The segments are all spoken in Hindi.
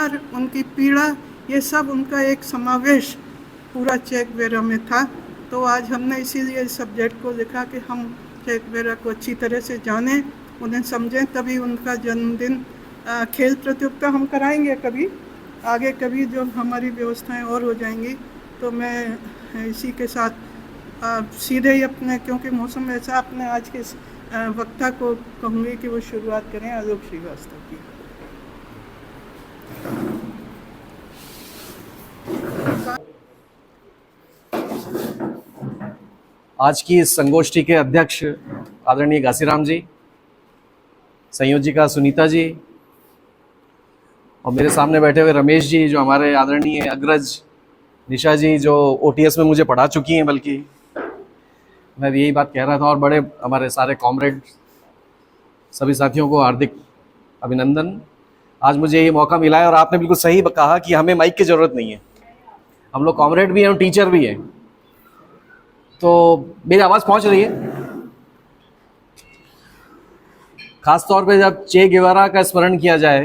विचार, उनकी पीड़ा, ये सब उनका एक समावेश पूरा चे गुवेरा में था। तो आज हमने इसीलिए इस सब्जेक्ट को लिखा कि हम चे गुवेरा को अच्छी तरह से जानें, उन्हें समझें। तभी उनका जन्मदिन खेल प्रतियोगिता हम कराएंगे कभी आगे, कभी जो हमारी व्यवस्थाएं और हो जाएंगी। तो मैं इसी के साथ सीधे ही अपने, क्योंकि मौसम ऐसा, अपने आज के वक्ता को कहूँगी कि वो शुरुआत करें आलोक श्रीवास्तव की। आज की इस संगोष्ठी के अध्यक्ष आदरणीय घासीराम जी, संयोजिका सुनीता जी, और मेरे सामने बैठे हुए रमेश जी, जो हमारे आदरणीय अग्रज, निशा जी जो ओटीएस में मुझे पढ़ा चुकी हैं, बल्कि मैं यही बात कह रहा था, और बड़े हमारे सारे कॉमरेड, सभी साथियों को हार्दिक अभिनंदन। आज मुझे ये मौका मिला है, और आपने बिल्कुल सही कहा कि हमें माइक की ज़रूरत नहीं है, हम लोग कॉमरेड भी हैं और टीचर भी हैं। तो मेरी आवाज़ पहुंच रही है? खास तौर पे जब चे गेवारा का स्मरण किया जाए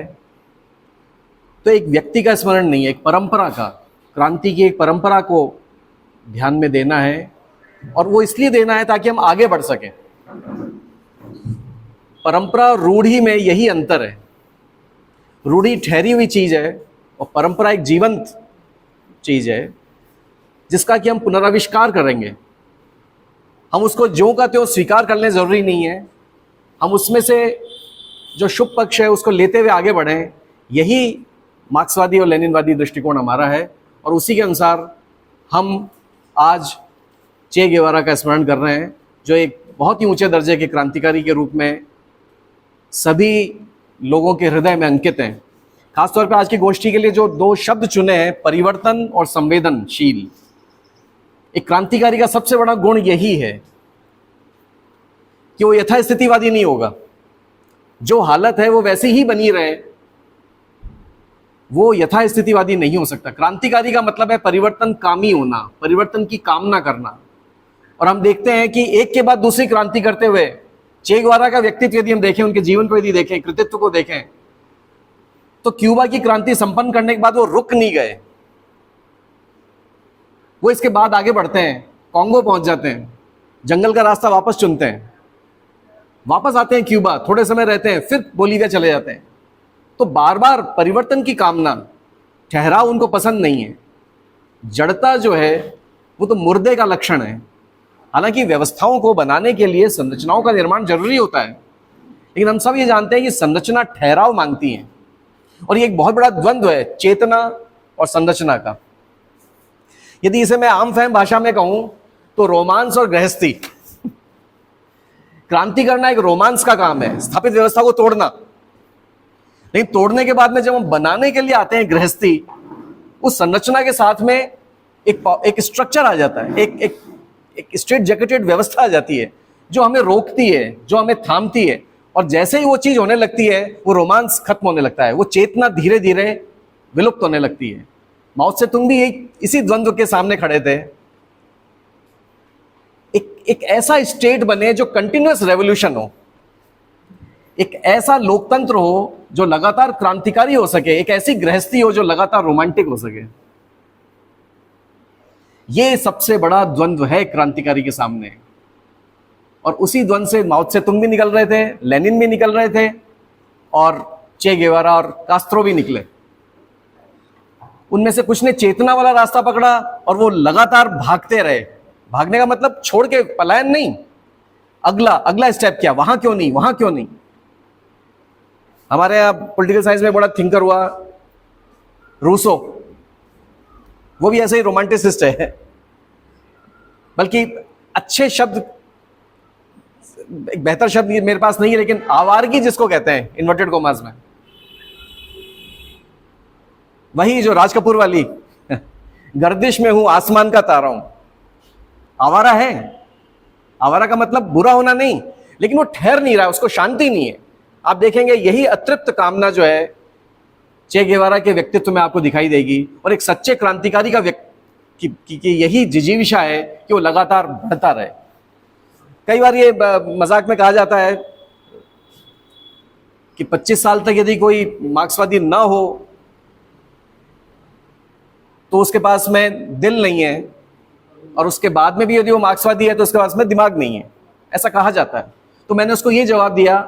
तो एक व्यक्ति का स्मरण नहीं है, एक परंपरा का, क्रांति की एक परंपरा को ध्यान में देना है, और वो इसलिए देना है ताकि हम आगे बढ़ सकें। परंपरा और रूढ़ी में यही अंतर है। रूढ़ी ठहरी हुई चीज है और परंपरा एक जीवंत चीज है जिसका कि हम पुनराविष्कार करेंगे। हम उसको ज्यों का त्यों स्वीकार कर लें जरूरी नहीं है, हम उसमें से जो शुभ पक्ष है उसको लेते हुए आगे बढ़ें। यही मार्क्सवादी और लेनिनवादी दृष्टिकोण हमारा है, और उसी के अनुसार हम आज चे गेवारा का स्मरण कर रहे हैं, जो एक बहुत ही ऊंचे दर्जे के क्रांतिकारी के रूप में सभी लोगों के हृदय में अंकित हैं। खासतौर पर आज की गोष्ठी के लिए जो दो शब्द चुने हैं, परिवर्तन और संवेदनशील, एक क्रांतिकारी का सबसे बड़ा गुण यही है कि वो यथास्थितिवादी नहीं होगा। जो हालत है वो वैसी ही बनी रहे, वो यथास्थितिवादी नहीं हो सकता। क्रांतिकारी का मतलब है परिवर्तन कामी होना, परिवर्तन की कामना करना। और हम देखते हैं कि एक के बाद दूसरी क्रांति करते हुए चे गुवेरा का व्यक्तित्व यदि हम देखें, उनके जीवन को यदि देखें, कृतित्व को देखें, तो क्यूबा की क्रांति संपन्न करने के बाद वो रुक नहीं गए, वो इसके बाद आगे बढ़ते हैं, कांगो पहुंच जाते हैं, जंगल का रास्ता वापस चुनते हैं, वापस आते हैं क्यूबा, थोड़े समय रहते हैं, फिर बोलीविया चले जाते हैं। तो बार बार परिवर्तन की कामना, ठहराव उनको पसंद नहीं है। जड़ता जो है वो तो मुर्दे का लक्षण है। हालांकि व्यवस्थाओं को बनाने के लिए संरचनाओं का निर्माण जरूरी होता है, लेकिन हम सब ये जानते हैं कि संरचना ठहराव मांगती है, और ये एक बहुत बड़ा द्वंद्व है चेतना और संरचना का। यदि इसे मैं आम फहम भाषा में कहूं तो रोमांस और गृहस्थी। क्रांति करना एक रोमांस का काम है, स्थापित व्यवस्था को तोड़ना, लेकिन तोड़ने के बाद में जब हम बनाने के लिए आते हैं गृहस्थी, उस संरचना के साथ में एक स्ट्रक्चर आ जाता है, एक स्ट्रेट जैकेटेड व्यवस्था आ जाती है जो हमें रोकती है, जो हमें थामती है, और जैसे ही वो चीज होने लगती है वो रोमांस खत्म होने लगता है, वो चेतना धीरे धीरे विलुप्त होने लगती है। माओ से तुम भी इसी द्वंद्व के सामने खड़े थे। एक ऐसा स्टेट बने जो कंटिन्यूअस रेवोल्यूशन हो, एक ऐसा लोकतंत्र हो जो लगातार क्रांतिकारी हो सके, एक ऐसी गृहस्थी हो जो लगातार रोमांटिक हो सके। ये सबसे बड़ा द्वंद्व है क्रांतिकारी के सामने, और उसी द्वंद्व से माओ से तुम भी निकल रहे थे, लेनिन भी निकल रहे थे, और चे गेवारा और कास्त्रो भी निकले। उनमें से कुछ ने चेतना वाला रास्ता पकड़ा और वो लगातार भागते रहे। भागने का मतलब छोड़ के पलायन नहीं, अगला स्टेप क्या, वहां क्यों नहीं, वहां क्यों नहीं। हमारे यहाँ पॉलिटिकल साइंस में बड़ा थिंकर हुआ रूसो, वो भी ऐसे ही रोमांटिसिस्ट है, बल्कि अच्छे शब्द, एक बेहतर शब्द मेरे पास नहीं है, लेकिन आवारगी जिसको कहते हैं इन्वर्टेड कोमास में, वही जो राज कपूर वाली गर्दिश में हूं आसमान का तारा हूं, आवारा है। आवारा का मतलब बुरा होना नहीं, लेकिन वो ठहर नहीं रहा है, उसको शांति नहीं है। आप देखेंगे यही अतृप्त कामना जो है चे गेवारा के व्यक्तित्व में आपको दिखाई देगी, और एक सच्चे क्रांतिकारी का कि यही जिजीविषा है कि वो लगातार बढ़ता रहे। कई बार ये मजाक में कहा जाता है कि 25 साल तक यदि कोई मार्क्सवादी ना हो तो उसके पास में दिल नहीं है, और उसके बाद में भी यदि वो मार्क्सवादी है तो उसके पास में दिमाग नहीं है, ऐसा कहा जाता है। तो मैंने उसको ये जवाब दिया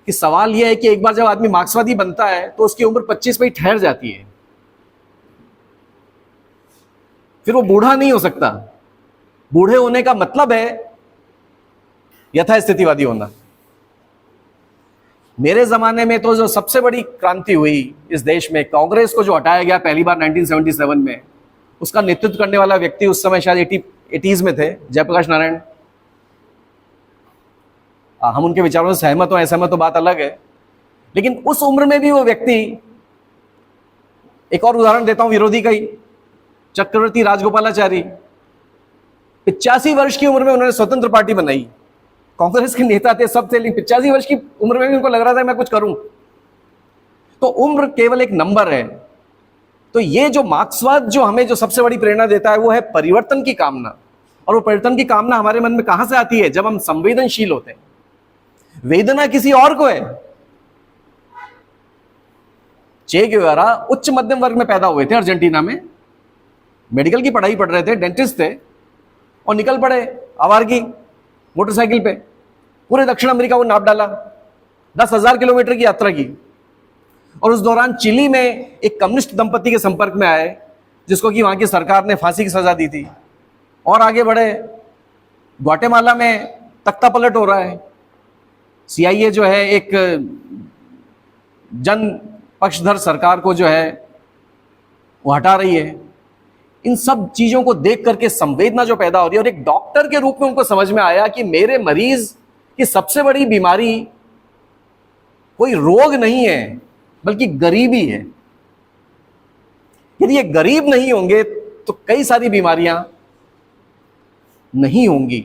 कि सवाल यह है कि एक बार जब आदमी मार्क्सवादी बनता है तो उसकी उम्र 25 पे ही ठहर जाती है, फिर वो बूढ़ा नहीं हो सकता। बूढ़े होने का मतलब है यथास्थितिवादी होना। मेरे जमाने में तो जो सबसे बड़ी क्रांति हुई इस देश में, कांग्रेस को जो हटाया गया पहली बार 1977 में, उसका नेतृत्व करने वाला व्यक्ति उस समय शायद 80s में थे, जयप्रकाश नारायण। हम उनके विचारों से सहमत हो असहमत तो बात अलग है, लेकिन उस उम्र में भी वो व्यक्ति, एक और उदाहरण देता हूं विरोधी का ही, चक्रवर्ती राजगोपालाचारी, 85 वर्ष की उम्र में उन्होंने स्वतंत्र पार्टी बनाई। कांग्रेस के नेता थे, सब थे, लेकिन 85 वर्ष की उम्र में भी उनको लग रहा था मैं कुछ करूं। तो उम्र केवल एक नंबर है। तो ये जो मार्क्सवाद जो हमें जो सबसे बड़ी प्रेरणा देता है वो है परिवर्तन की कामना। और वो परिवर्तन की कामना हमारे मन में कहां से आती है? जब हम संवेदनशील होते हैं। वेदना किसी और को है। चे गेवारा उच्च मध्यम वर्ग में पैदा हुए थे, अर्जेंटीना में मेडिकल की पढ़ाई पढ़ रहे थे, डेंटिस्ट थे, और निकल पड़े आवारगी मोटरसाइकिल पे, पूरे दक्षिण अमेरिका को नाप डाला, 10,000 किलोमीटर की यात्रा की। और उस दौरान चिली में एक कम्युनिस्ट दंपति के संपर्क में आए, जिसको कि वहां की सरकार ने फांसी की सजा दी थी। और आगे बढ़े, ग्वाटेमाला में तख्ता पलट हो रहा है, CIA जो है एक जन पक्षधर सरकार को जो है वो हटा रही है। इन सब चीजों को देख करके संवेदना जो पैदा हो रही है, और एक डॉक्टर के रूप में उनको समझ में आया कि मेरे मरीज की सबसे बड़ी बीमारी कोई रोग नहीं है बल्कि गरीबी है। यदि ये गरीब नहीं होंगे तो कई सारी बीमारियां नहीं होंगी।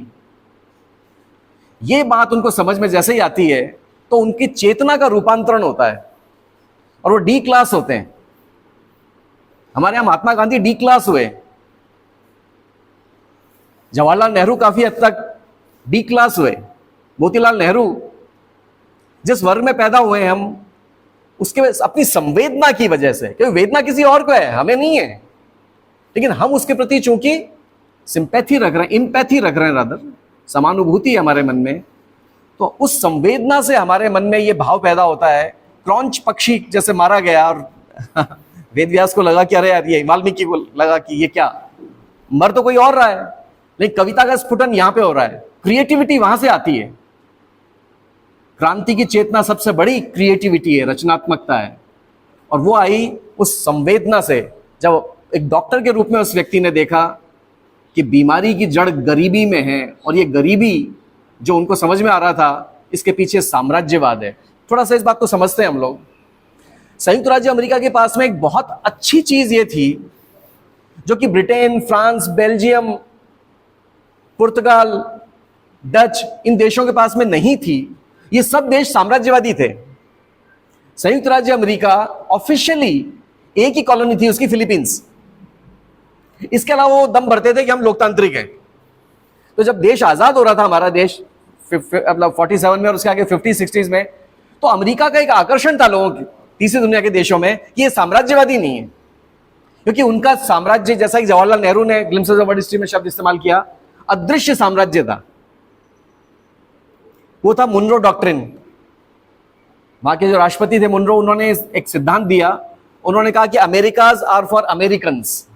ये बात उनको समझ में जैसे ही आती है तो उनकी चेतना का रूपांतरण होता है और वो डी क्लास होते हैं। हमारे यहां महात्मा गांधी डी क्लास हुए, जवाहरलाल नेहरू काफी हद तक डी क्लास हुए, मोतीलाल नेहरू, जिस वर्ग में पैदा हुए हम उसके अपनी संवेदना की वजह से, क्योंकि वेदना किसी और को है, हमें नहीं है, लेकिन हम उसके प्रति चूंकि सिंपैथी रख रहे हैं, इम्पैथी रख रहे हैं, रादर समानुभूति है हमारे मन में, तो उस संवेदना से हमारे मन में ये भाव पैदा होता है। क्रॉन्च पक्षी जैसे मारा गया और वेदव्यास को लगा कि अरे यार, ये वाल्मीकि को लगा कि ये क्या, मर तो कोई और रहा है, लेकिन कविता का स्फुटन यहां पे हो रहा है। क्रिएटिविटी वहां से आती है। क्रांति की चेतना सबसे बड़ी क्रिएटिविटी है, रचनात्मकता है, और वो आई उस संवेदना से, जब एक डॉक्टर के रूप में उस व्यक्ति ने देखा कि बीमारी की जड़ गरीबी में है, और ये गरीबी जो उनको समझ में आ रहा था, इसके पीछे साम्राज्यवाद है। थोड़ा सा इस बात को समझते हैं हम लोग। संयुक्त राज्य अमेरिका के पास में एक बहुत अच्छी चीज ये थी जो कि ब्रिटेन, फ्रांस, बेल्जियम, पुर्तगाल, डच, इन देशों के पास में नहीं थी। ये सब देश साम्राज्यवादी थे। संयुक्त राज्य अमेरिका ऑफिशियली एक ही कॉलोनी थी उसकी, फिलीपींस। इसके अलावा वो दम भरते थे कि हम लोकतांत्रिक हैं। तो जब देश आजाद हो रहा था हमारा देश, मतलब 47 में और उसके आगे 50-60s में, तो अमेरिका का एक आकर्षण था लोगों की, तीसरी दुनिया के देशों में, कि ये साम्राज्यवादी नहीं है, क्योंकि उनका साम्राज्य, जैसा कि जवाहरलाल नेहरू ने ग्लिम्पसेस ऑफ वर्ल्ड हिस्ट्री में शब्द इस्तेमाल किया, अदृश्य साम्राज्य था। वो था मुनरो डॉक्ट्रिन। वहां के जो राष्ट्रपति थे मुनरो, उन्होंने एक सिद्धांत दिया। उन्होंने कहा कि अमेरिकाज आर फॉर अमेरिकन्स,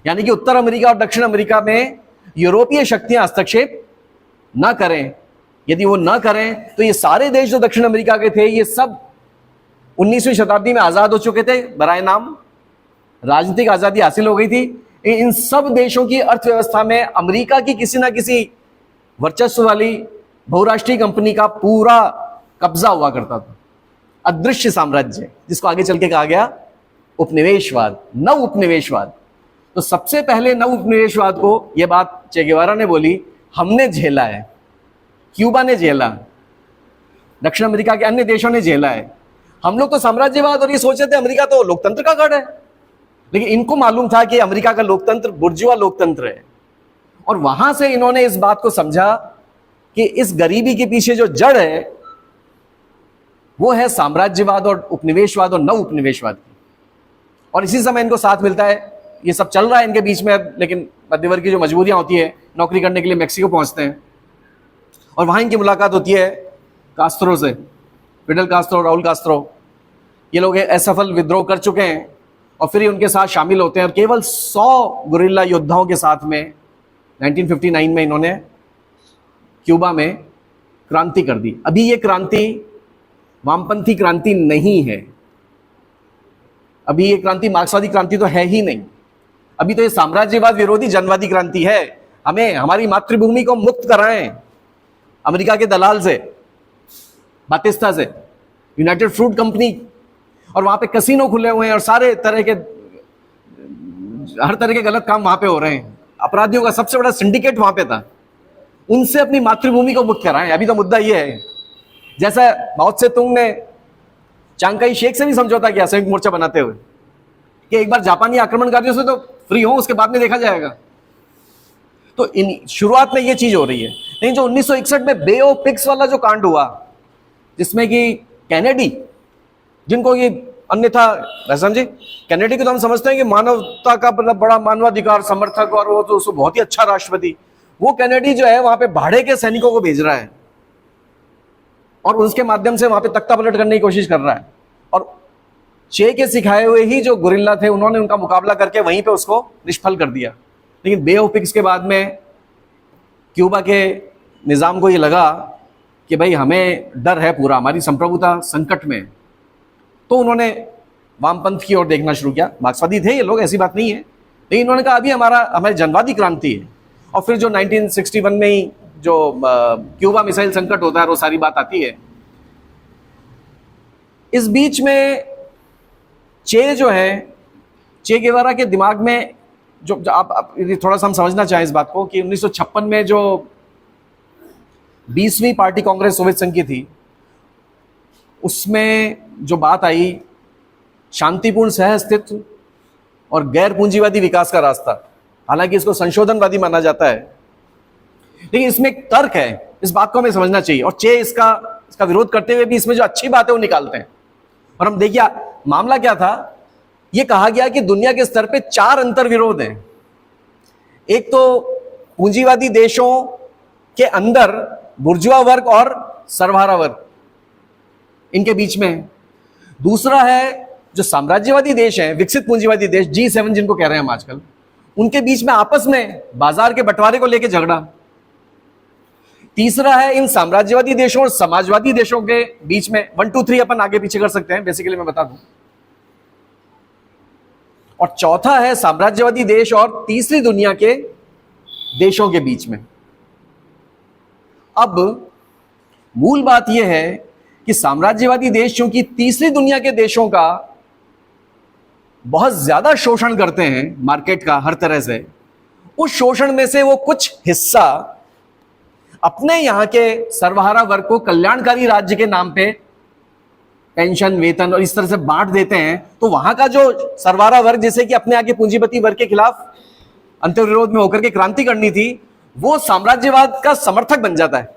यानी कि उत्तर अमेरिका और दक्षिण अमेरिका में यूरोपीय शक्तियां हस्तक्षेप ना करें। यदि वो ना करें तो ये सारे देश जो दक्षिण अमेरिका के थे, ये सब 19वीं शताब्दी में आजाद हो चुके थे, बराए नाम राजनीतिक आजादी हासिल हो गई थी। इन सब देशों की अर्थव्यवस्था में अमेरिका की किसी ना किसी वर्चस्व वाली बहुराष्ट्रीय कंपनी का पूरा कब्जा हुआ करता था। अदृश्य साम्राज्य, जिसको आगे चल के कहा गया उपनिवेशवाद, नव उपनिवेशवाद। तो सबसे पहले नव उपनिवेशवाद को, यह बात चे गेवारा ने बोली, हमने झेला है, क्यूबा ने झेला, दक्षिण अमेरिका के अन्य देशों ने झेला है। हम लोग तो साम्राज्यवाद और ये सोच रहे थे अमेरिका तो लोकतंत्र का गढ़ है, लेकिन इनको मालूम था कि अमेरिका का लोकतंत्र बुर्जुआ लोकतंत्र है। और वहां से इन्होंने इस बात को समझा कि इस गरीबी के पीछे जो जड़ है वो है साम्राज्यवाद और उपनिवेशवाद और नव उपनिवेशवाद की। और इसी समय इनको साथ मिलता है ये सब चल रहा है इनके बीच में अब, लेकिन मध्यवर्ग की जो मजबूरियां होती है, नौकरी करने के लिए मैक्सिको पहुंचते हैं और वहां इनकी मुलाकात होती है कास्त्रो से, फिडेल कास्त्रो, राउल कास्त्रो। ये लोग असफल विद्रोह कर चुके हैं और फिर उनके साथ शामिल होते हैं और केवल 100 गुरिल्ला योद्धाओं के साथ में 1959 में इन्होंने क्यूबा में क्रांति कर दी। अभी ये क्रांति वामपंथी क्रांति नहीं है, अभी ये क्रांति मार्क्सवादी क्रांति तो है ही नहीं, अभी तो ये साम्राज्यवाद विरोधी जनवादी क्रांति है। हमें हमारी मातृभूमि को मुक्त कराएं अमेरिका के दलाल से, बातिस्ता से, यूनाइटेड फ्रूट कंपनी, और वहां पे कसिनो खुले हुए हैं और सारे तरह के हर तरह के गलत काम वहां पे हो रहे हैं। अपराधियों का सबसे बड़ा सिंडिकेट वहां पे था, उनसे अपनी मातृभूमि को मुक्त कराएं। अभी तो मुद्दा ये है, जैसा माओ त्से तुंग ने चांग काई शेक से भी समझौता किया संयुक्त मोर्चा बनाते हुए कि एक बार जापानी आक्रमणकारियों से तो फ्री हो, उसके बाद में देखा जाएगा। तो इन शुरुआत में ये चीज हो रही है। लेकिन जो 1961 में बे ऑफ पिग्स वाला जो कांड हुआ, जिसमें कि कैनेडी, जिनको ये अन्यथा रैसम जी, कैनेडी को तो हम समझते हैं कि मानवता का मतलब बड़ा मानवाधिकार समर्थक और वो तो बहुत ही अच्छा राष्ट्रपति, वो कैनेडी जो है वहां पे भाड़े के सैनिकों को भेज रहा है और उसके माध्यम से वहां पे तख्ता पलट करने की कोशिश कर रहा है। और चे के सिखाए हुए ही जो गुरिल्ला थे उन्होंने उनका मुकाबला करके वहीं पे उसको निष्फल कर दिया। लेकिन बे ऑफ पिग्स के बाद में क्यूबा के निज़ाम को ये लगा कि भाई हमें डर है पूरा, हमारी संप्रभुता संकट में, तो उन्होंने वामपंथ की ओर देखना शुरू किया। मार्क्सवादी थे ये लोग, ऐसी बात नहीं है, लेकिन उन्होंने कहा अभी हमारी जनवादी क्रांति है। और फिर जो 1961 में ही जो क्यूबा मिसाइल संकट होता है, वो सारी बात आती है। इस बीच में चे जो है, चे गेवारा के दिमाग में जो आप थोड़ा सा हम समझना चाहें इस बात को कि 1956 में जो 20वीं पार्टी कांग्रेस सोवियत संघ की थी, उसमें जो बात आई शांतिपूर्ण सह अस्तित्व और गैर पूंजीवादी विकास का रास्ता, हालांकि इसको संशोधनवादी माना जाता है, लेकिन इसमें एक तर्क है, इस बात को हमें समझना चाहिए। और चे इसका विरोध करते हुए भी इसमें जो अच्छी बात है वो निकालते हैं। और हम देखिए मामला क्या था, ये कहा गया कि दुनिया के स्तर पे 4 अंतर विरोध हैं। एक तो पूंजीवादी देशों के अंदर बुर्जुआ वर्ग और सर्वहारा वर्ग, इनके बीच में है। दूसरा है जो साम्राज्यवादी देश हैं, विकसित पूंजीवादी देश, G7 जिनको कह रहे हैं हम आजकल, उनके बीच में आपस में बाजार के बंटवारे को लेकर झगड़ा। तीसरा है इन साम्राज्यवादी देशों और समाजवादी देशों के बीच में, 1 2 3 अपन आगे पीछे कर सकते हैं, बेसिकली मैं बता दूं। और चौथा है साम्राज्यवादी देश और तीसरी दुनिया के देशों के बीच में। अब मूल बात यह है कि साम्राज्यवादी देश चूंकि तीसरी दुनिया के देशों का बहुत ज्यादा शोषण करते हैं मार्केट का हर तरह से, उस शोषण में से वो कुछ हिस्सा अपने यहां के सर्वहारा वर्ग को कल्याणकारी राज्य के नाम पे पेंशन, वेतन और इस तरह से बांट देते हैं। तो वहां का जो सर्वहारा वर्ग, जैसे कि अपने आगे पूंजीपति वर्ग के खिलाफ अंतर्विरोध में होकर के क्रांति करनी थी, वो साम्राज्यवाद का समर्थक बन जाता है,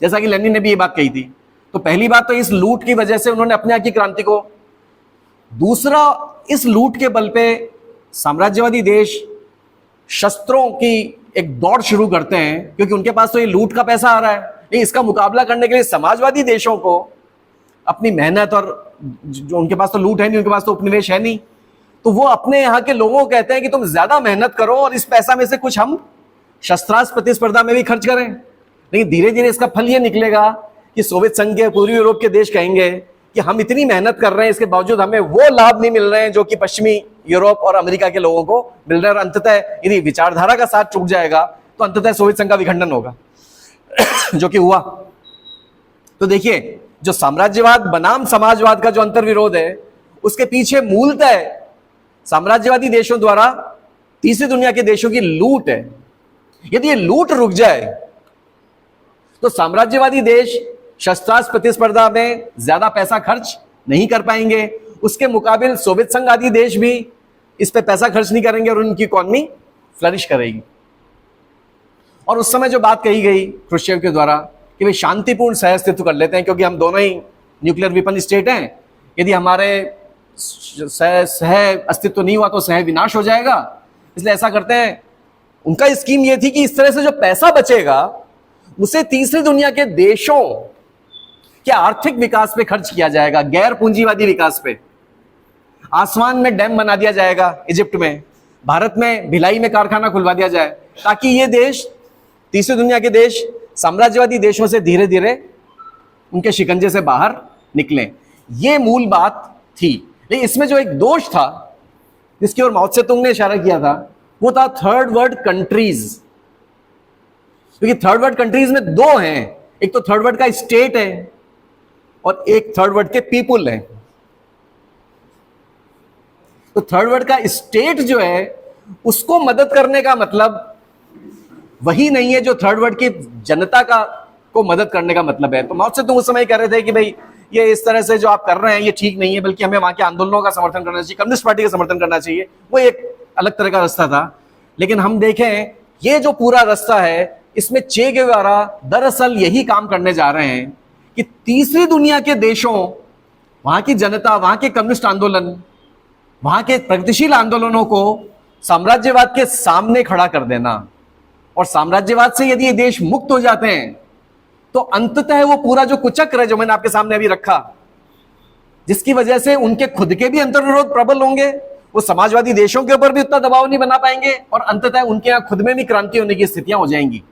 जैसा कि लेनिन ने भी ये बात कही थी। तो पहली बात तो इस लूट की वजह से उन्होंने अपने यहाँ की क्रांति को, दूसरा इस लूट के बल पे साम्राज्यवादी देश शस्त्रों की एक दौड़ शुरू करते हैं, क्योंकि उनके पास तो ये लूट का पैसा आ रहा है। लेकिन इसका मुकाबला करने के लिए समाजवादी देशों को अपनी मेहनत, और जो उनके पास तो लूट है नहीं, उनके पास तो उपनिवेश है नहीं, तो वो अपने यहाँ के लोगों को कहते हैं कि तुम ज्यादा मेहनत करो और इस पैसा में से कुछ हम शस्त्रास्त्र प्रतिस्पर्धा में भी खर्च करें। लेकिन धीरे धीरे इसका फल ये निकलेगा कि सोवियत संघ के, पूर्वी यूरोप के देश कहेंगे कि हम इतनी मेहनत कर रहे हैं, इसके बावजूद हमें वो लाभ नहीं मिल रहे हैं जो कि पश्चिमी यूरोप और अमेरिका के लोगों को मिल रहे हैं। और अंततः यदि विचारधारा का साथ टूट जाएगा तो अंततः सोवियत संघ का विखंडन होगा जो कि हुआ। तो देखिए, जो साम्राज्यवाद बनाम समाजवाद का जो अंतर्विरोध है, उसके पीछे मूलतः साम्राज्यवादी देशों द्वारा तीसरी दुनिया के देशों की लूट है। यदि ये लूट रुक जाए तो साम्राज्यवादी देश शस्त्रास्त्र प्रतिस्पर्धा में ज्यादा पैसा खर्च नहीं कर पाएंगे, उसके मुकाबिल सोवियत संघ आदि देश भी इस पे पैसा खर्च नहीं करेंगे और उनकी इकॉनमी फ्लरिश करेगी। और उस समय जो बात कही गई क्रुश्चेव के द्वारा कि वे शांतिपूर्ण सह अस्तित्व कर लेते हैं, क्योंकि हम दोनों ही न्यूक्लियर वेपन स्टेट हैं, यदि हमारे सह अस्तित्व नहीं हुआ तो सह विनाश हो जाएगा, इसलिए ऐसा करते हैं। उनका स्कीम ये थी कि इस तरह से जो पैसा बचेगा उसे तीसरी दुनिया के देशों के आर्थिक विकास पे खर्च किया जाएगा, गैर पूंजीवादी विकास पे। आसमान में डैम बना दिया जाएगा इजिप्ट में, भारत में भिलाई में कारखाना खुलवा दिया जाए, ताकि ये देश, तीसरी दुनिया के देश, साम्राज्यवादी देशों से धीरे धीरे उनके शिकंजे से बाहर निकलें। ये मूल बात थी। लेकिन इसमें जो एक दोष था जिसकी ओर माओ त्से तुंग ने इशारा किया था, वो था थर्ड वर्ल्ड कंट्रीज। क्योंकि थर्ड वर्ल्ड कंट्रीज में दो हैं, एक तो थर्ड वर्ल्ड का स्टेट है और एक थर्ड वर्ल्ड के पीपुल है। तो थर्ड वर्ल्ड का स्टेट जो है उसको मदद करने का मतलब वही नहीं है जो थर्ड वर्ल्ड की जनता का को मदद करने का मतलब है। तो माओ त्से तुंग उस समय कह रहे थे कि भाई ये इस तरह से जो आप कर रहे हैं ये ठीक नहीं है, बल्कि हमें वहां के आंदोलनों का समर्थन करना चाहिए, कम्युनिस्ट पार्टी का समर्थन करना चाहिए। वो एक अलग तरह का रास्ता था। लेकिन हम देखें ये जो पूरा रास्ता है, इसमें चे गेवारा दरअसल यही काम करने जा रहे हैं कि तीसरी दुनिया के देशों, वहां की जनता, वहां के कम्युनिस्ट आंदोलन, वहां के प्रगतिशील आंदोलनों को साम्राज्यवाद के सामने खड़ा कर देना। और साम्राज्यवाद से यदि ये देश मुक्त हो जाते हैं तो अंततः वो पूरा जो कुचक्र है जो मैंने आपके सामने अभी रखा, जिसकी वजह से उनके खुद के भी अंतर्विरोध प्रबल होंगे, वो समाजवादी देशों के ऊपर भी उतना दबाव नहीं बना पाएंगे और अंततः उनके यहां खुद में भी क्रांति होने की स्थितियां हो जाएंगी।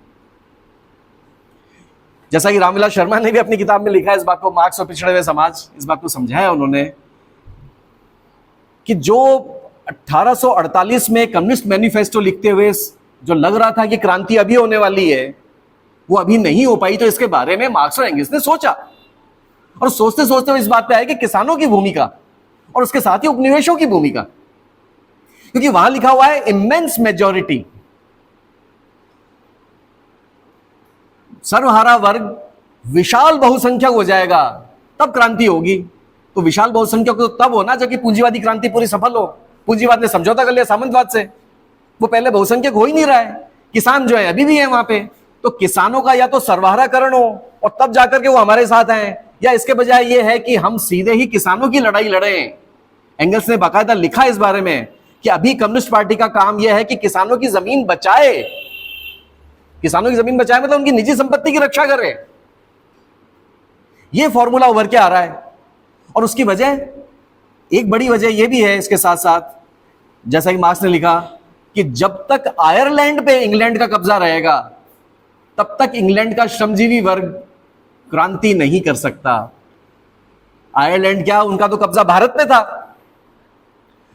जैसा कि रामविलास शर्मा ने भी अपनी किताब में लिखा है इस बात को, मार्क्स और पिछड़े हुए समाज, इस बात को समझाया उन्होंने कि जो 1848 में कम्युनिस्ट मैनिफेस्टो लिखते हुए जो लग रहा था कि क्रांति अभी होने वाली है, वो अभी नहीं हो पाई। तो इसके बारे में मार्क्स और एंगल्स ने सोचा और सोचते सोचते इस बात पे आए कि किसानों की भूमिका और उसके साथ ही उपनिवेशों की भूमिका, क्योंकि वहां लिखा हुआ है इमेंस मेजॉरिटी, सर्वहारा वर्ग विशाल बहुसंख्यक हो जाएगा तब क्रांति होगी। तो विशाल बहुसंख्यक तो तब होना जबकि पूंजीवादी क्रांति पूरी सफल हो। पूंजीवाद ने समझौता कर लिया सामंतवाद से, वो पहले बहुसंख्यक हो ही नहीं रहा है, किसान जो है अभी भी है वहां पे। तो किसानों का या तो सर्वहाराकरण हो और तब जाकर के वो हमारे साथ आए, या इसके बजाय ये है कि हम सीधे ही किसानों की लड़ाई लड़ें। एंगल्स ने बाकायदा लिखा इस बारे में कि अभी कम्युनिस्ट पार्टी का काम यह है कि किसानों की जमीन बचाए। किसानों की जमीन बचाए मतलब उनकी निजी संपत्ति की रक्षा करे। यह फॉर्मूला उभर के आ रहा है। और उसकी वजह, एक बड़ी वजह यह भी है इसके साथ साथ, जैसा कि मार्क्स ने लिखा कि जब तक आयरलैंड पे इंग्लैंड का कब्जा रहेगा तब तक इंग्लैंड का श्रमजीवी वर्ग क्रांति नहीं कर सकता। आयरलैंड क्या, उनका तो कब्जा भारत में था।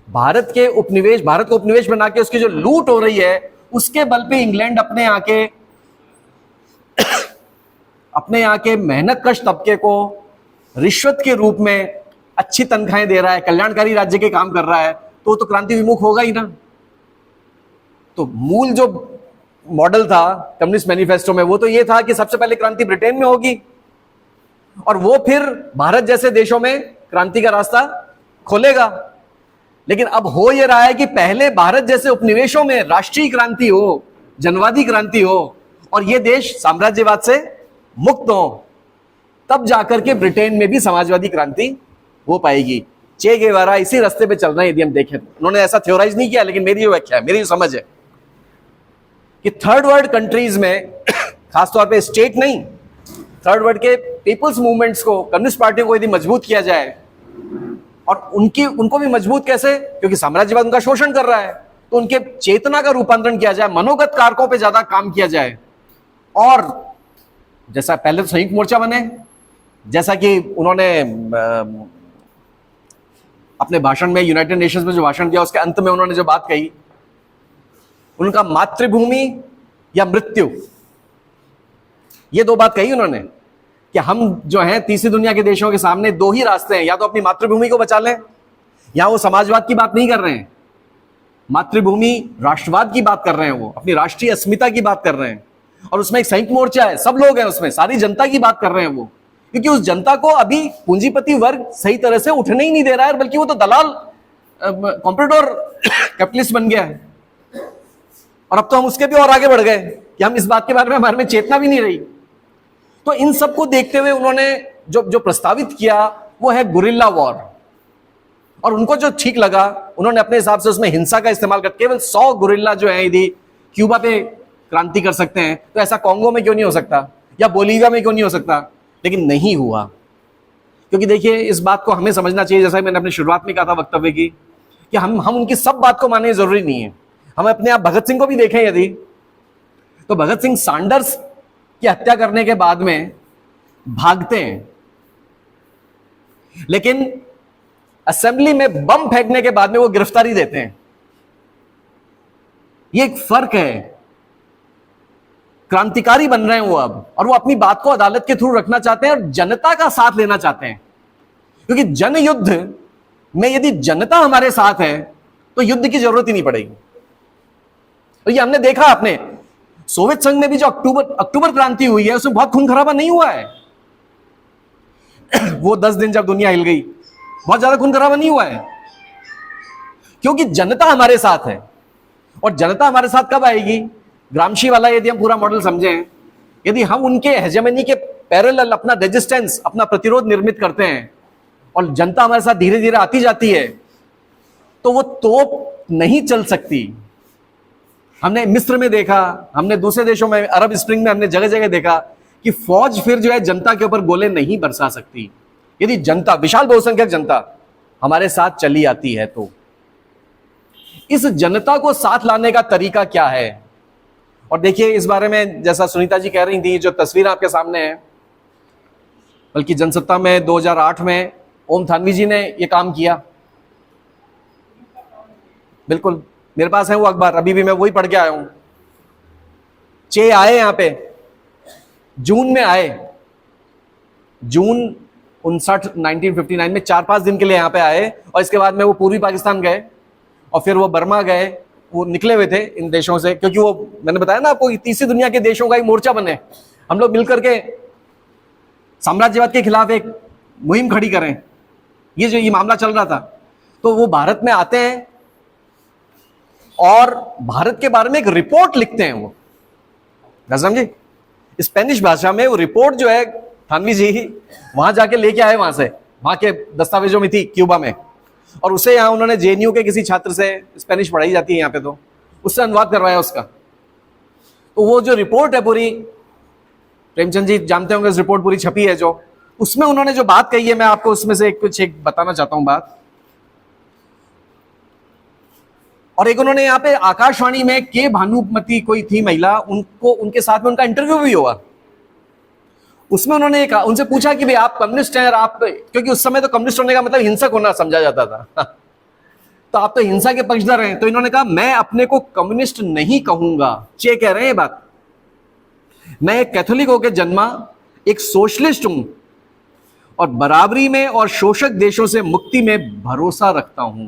भारत के उपनिवेश, भारत को उपनिवेश बना के उसकी जो लूट हो रही है उसके बल पे इंग्लैंड अपने यहाँ के मेहनत कश तबके को रिश्वत के रूप में अच्छी तनख्वाहें दे रहा है, कल्याणकारी राज्य के काम कर रहा है, तो क्रांति विमुख होगा ही ना। तो मूल जो मॉडल था कम्युनिस्ट मैनिफेस्टो में वो तो ये था कि सबसे पहले क्रांति ब्रिटेन में होगी और वो फिर भारत जैसे देशों में क्रांति का रास्ता खोलेगा। लेकिन अब हो ये रहा है कि पहले भारत जैसे उपनिवेशों में राष्ट्रीय क्रांति हो, जनवादी क्रांति हो और ये देश साम्राज्यवाद से मुक्त हो, तब जाकर के ब्रिटेन में भी समाजवादी क्रांति हो पाएगी। चे गेवारा इसी रास्ते पे चल रहे हैं यदि हम देखें। उन्होंने ऐसा थ्योराइज नहीं किया, लेकिन मेरी जो व्याख्या है, मेरी जो समझ है कि थर्ड वर्ल्ड कंट्रीज में खासतौर पे स्टेट नहीं, थर्ड वर्ल्ड के पीपल्स मूवमेंट्स को, कम्युनिस्ट पार्टियों को यदि मजबूत किया जाए, और उनको भी मजबूत कैसे, क्योंकि साम्राज्यवाद उनका शोषण कर रहा है, तो उनके चेतना का रूपांतरण किया जाए, मनोगत कारकों पे ज्यादा काम किया जाए। और जैसा पहले तो संयुक्त मोर्चा बने, जैसा कि उन्होंने अपने भाषण में, यूनाइटेड नेशंस में जो भाषण दिया उसके अंत में उन्होंने जो बात कही, उनका मातृभूमि या मृत्यु, ये दो बात कही उन्होंने कि हम जो हैं तीसरी दुनिया के देशों के सामने दो ही रास्ते हैं, या तो अपनी मातृभूमि को बचा लें, या वो समाजवाद की बात नहीं कर रहे हैं, मातृभूमि राष्ट्रवाद की बात कर रहे हैं, वो अपनी राष्ट्रीय अस्मिता की बात कर रहे हैं। और उसमें एक संयुक्त मोर्चा है, सब लोग हैं उसमें, सारी जनता की बात कर रहे हैं वो, क्योंकि उस जनता को अभी पूंजीपति वर्ग सही तरह से उठने ही नहीं दे रहा है, बल्कि वो तो दलाल कॉम्पिटिटर कैपिटलिस्ट बन गया है। और अब तो हम उसके भी और आगे बढ़ गए कि हम इस बात के बारे में, हमारे में चेतना भी नहीं रही। तो इन सबको देखते हुए उन्होंने जो प्रस्तावित किया वो है गुरिल्ला वॉर। और उनको जो ठीक लगा उन्होंने अपने हिसाब से उसमें हिंसा का इस्तेमाल कर, केवल 100 गुरिल्ला जो है यदि क्यूबा पे क्रांति कर सकते हैं तो ऐसा कांगो में क्यों नहीं हो सकता, या बोलीविया में क्यों नहीं हो सकता? लेकिन नहीं हुआ। क्योंकि देखिए, इस बात को हमें समझना चाहिए, जैसा मैंने अपनी शुरुआत में कहा था वक्तव्य की, कि हम उनकी सब बात को मानने जरूरी नहीं है। हम अपने आप भगत सिंह को भी देखें यदि, तो भगत सिंह सैंडर्स की हत्या करने के बाद में भागते हैं, लेकिन असेंबली में बम फेंकने के बाद में वो गिरफ्तारी देते हैं। ये एक फर्क है। क्रांतिकारी बन रहे हैं वो अब, और वो अपनी बात को अदालत के थ्रू रखना चाहते हैं और जनता का साथ लेना चाहते हैं। क्योंकि जनयुद्ध में यदि जनता हमारे साथ है तो युद्ध की जरूरत ही नहीं पड़ेगी। और ये हमने देखा, आपने सोवियत संघ में भी जो अक्टूबर क्रांति हुई है उसमें बहुत खून खराबा नहीं हुआ है। वो 10 दिन जब दुनिया हिल गई, बहुत ज्यादा खून खराबा नहीं हुआ है, क्योंकि जनता हमारे साथ है। और जनता हमारे साथ कब आएगी? ग्रामशी वाला यदि हम पूरा मॉडल समझें, यदि हम उनके हेजेमनी के पैरेलल अपना रेजिस्टेंस, अपना प्रतिरोध निर्मित करते हैं और जनता हमारे साथ धीरे धीरे आती जाती है, तो वो तोप नहीं चल सकती। हमने मिस्र में देखा, हमने दूसरे देशों में, अरब स्प्रिंग में हमने जगह जगह देखा कि फौज फिर जो है जनता के ऊपर गोले नहीं बरसा सकती यदि जनता, विशाल बहुसंख्यक जनता हमारे साथ चली आती है। तो इस जनता को साथ लाने का तरीका क्या है? और देखिए, इस बारे में जैसा सुनीता जी कह रही थी, जो तस्वीर आपके सामने है, बल्कि जनसत्ता में 2008 में ओम थानवी जी ने यह काम किया। बिल्कुल मेरे पास है वो अखबार, अभी भी मैं वही पढ़ के आया हूं। चे आए यहां पे, जून में आए, जून 1959 में 4-5 दिन के लिए यहां पे आए, और इसके बाद में वो पूर्वी पाकिस्तान गए और फिर वो बर्मा गए। वो निकले हुए थे इन देशों से, क्योंकि वो, मैंने बताया ना आपको, तीसरी दुनिया के देशों का एक मोर्चा बने, हम लोग मिलकर के साम्राज्यवाद के खिलाफ एक मुहिम खड़ी करें। ये मामला चल रहा था। तो वो भारत में आते हैं और भारत के बारे में एक रिपोर्ट लिखते हैं। वो समझे, स्पेनिश भाषा में वो रिपोर्ट जो है, थानवी जी वहां जाके लेके आए, वहां से, वहां के दस्तावेजों में थी क्यूबा में, और उसे यहाँ उन्होंने जेएनयू के किसी छात्र से, स्पेनिश पढ़ाई जाती है यहाँ पे, तो उससे अनुवाद करवाया उसका। तो वो जो रिपोर्ट है पूरी, प्रेमचंद जी जानते होंगे, इस रिपोर्ट पूरी छपी है जो, उसमें उन्होंने जो बात कही है, मैं आपको उसमें से कुछ एक बताना चाहता हूं बात। और एक उन्होंने यहाँ पे आकाशवाणी में के भानुमति कोई थी महिला, उनको, उनके साथ में उनका इंटरव्यू भी हुआ। उसमें उन्होंने कहा, उनसे पूछा कि भाई आप कम्युनिस्ट हैं, आप, क्योंकि उस समय तो कम्युनिस्ट होने का मतलब हिंसक होना समझा जाता था तो आप तो हिंसा के पक्षधर हैं। तो इन्होंने कहा, मैं अपने को कम्युनिस्ट नहीं कहूंगा। चे कह रहे हैं ये बात, मैं एक कैथोलिक होकर जन्मा, एक सोशलिस्ट हूं और बराबरी में और शोषक देशों से मुक्ति में भरोसा रखता हूं।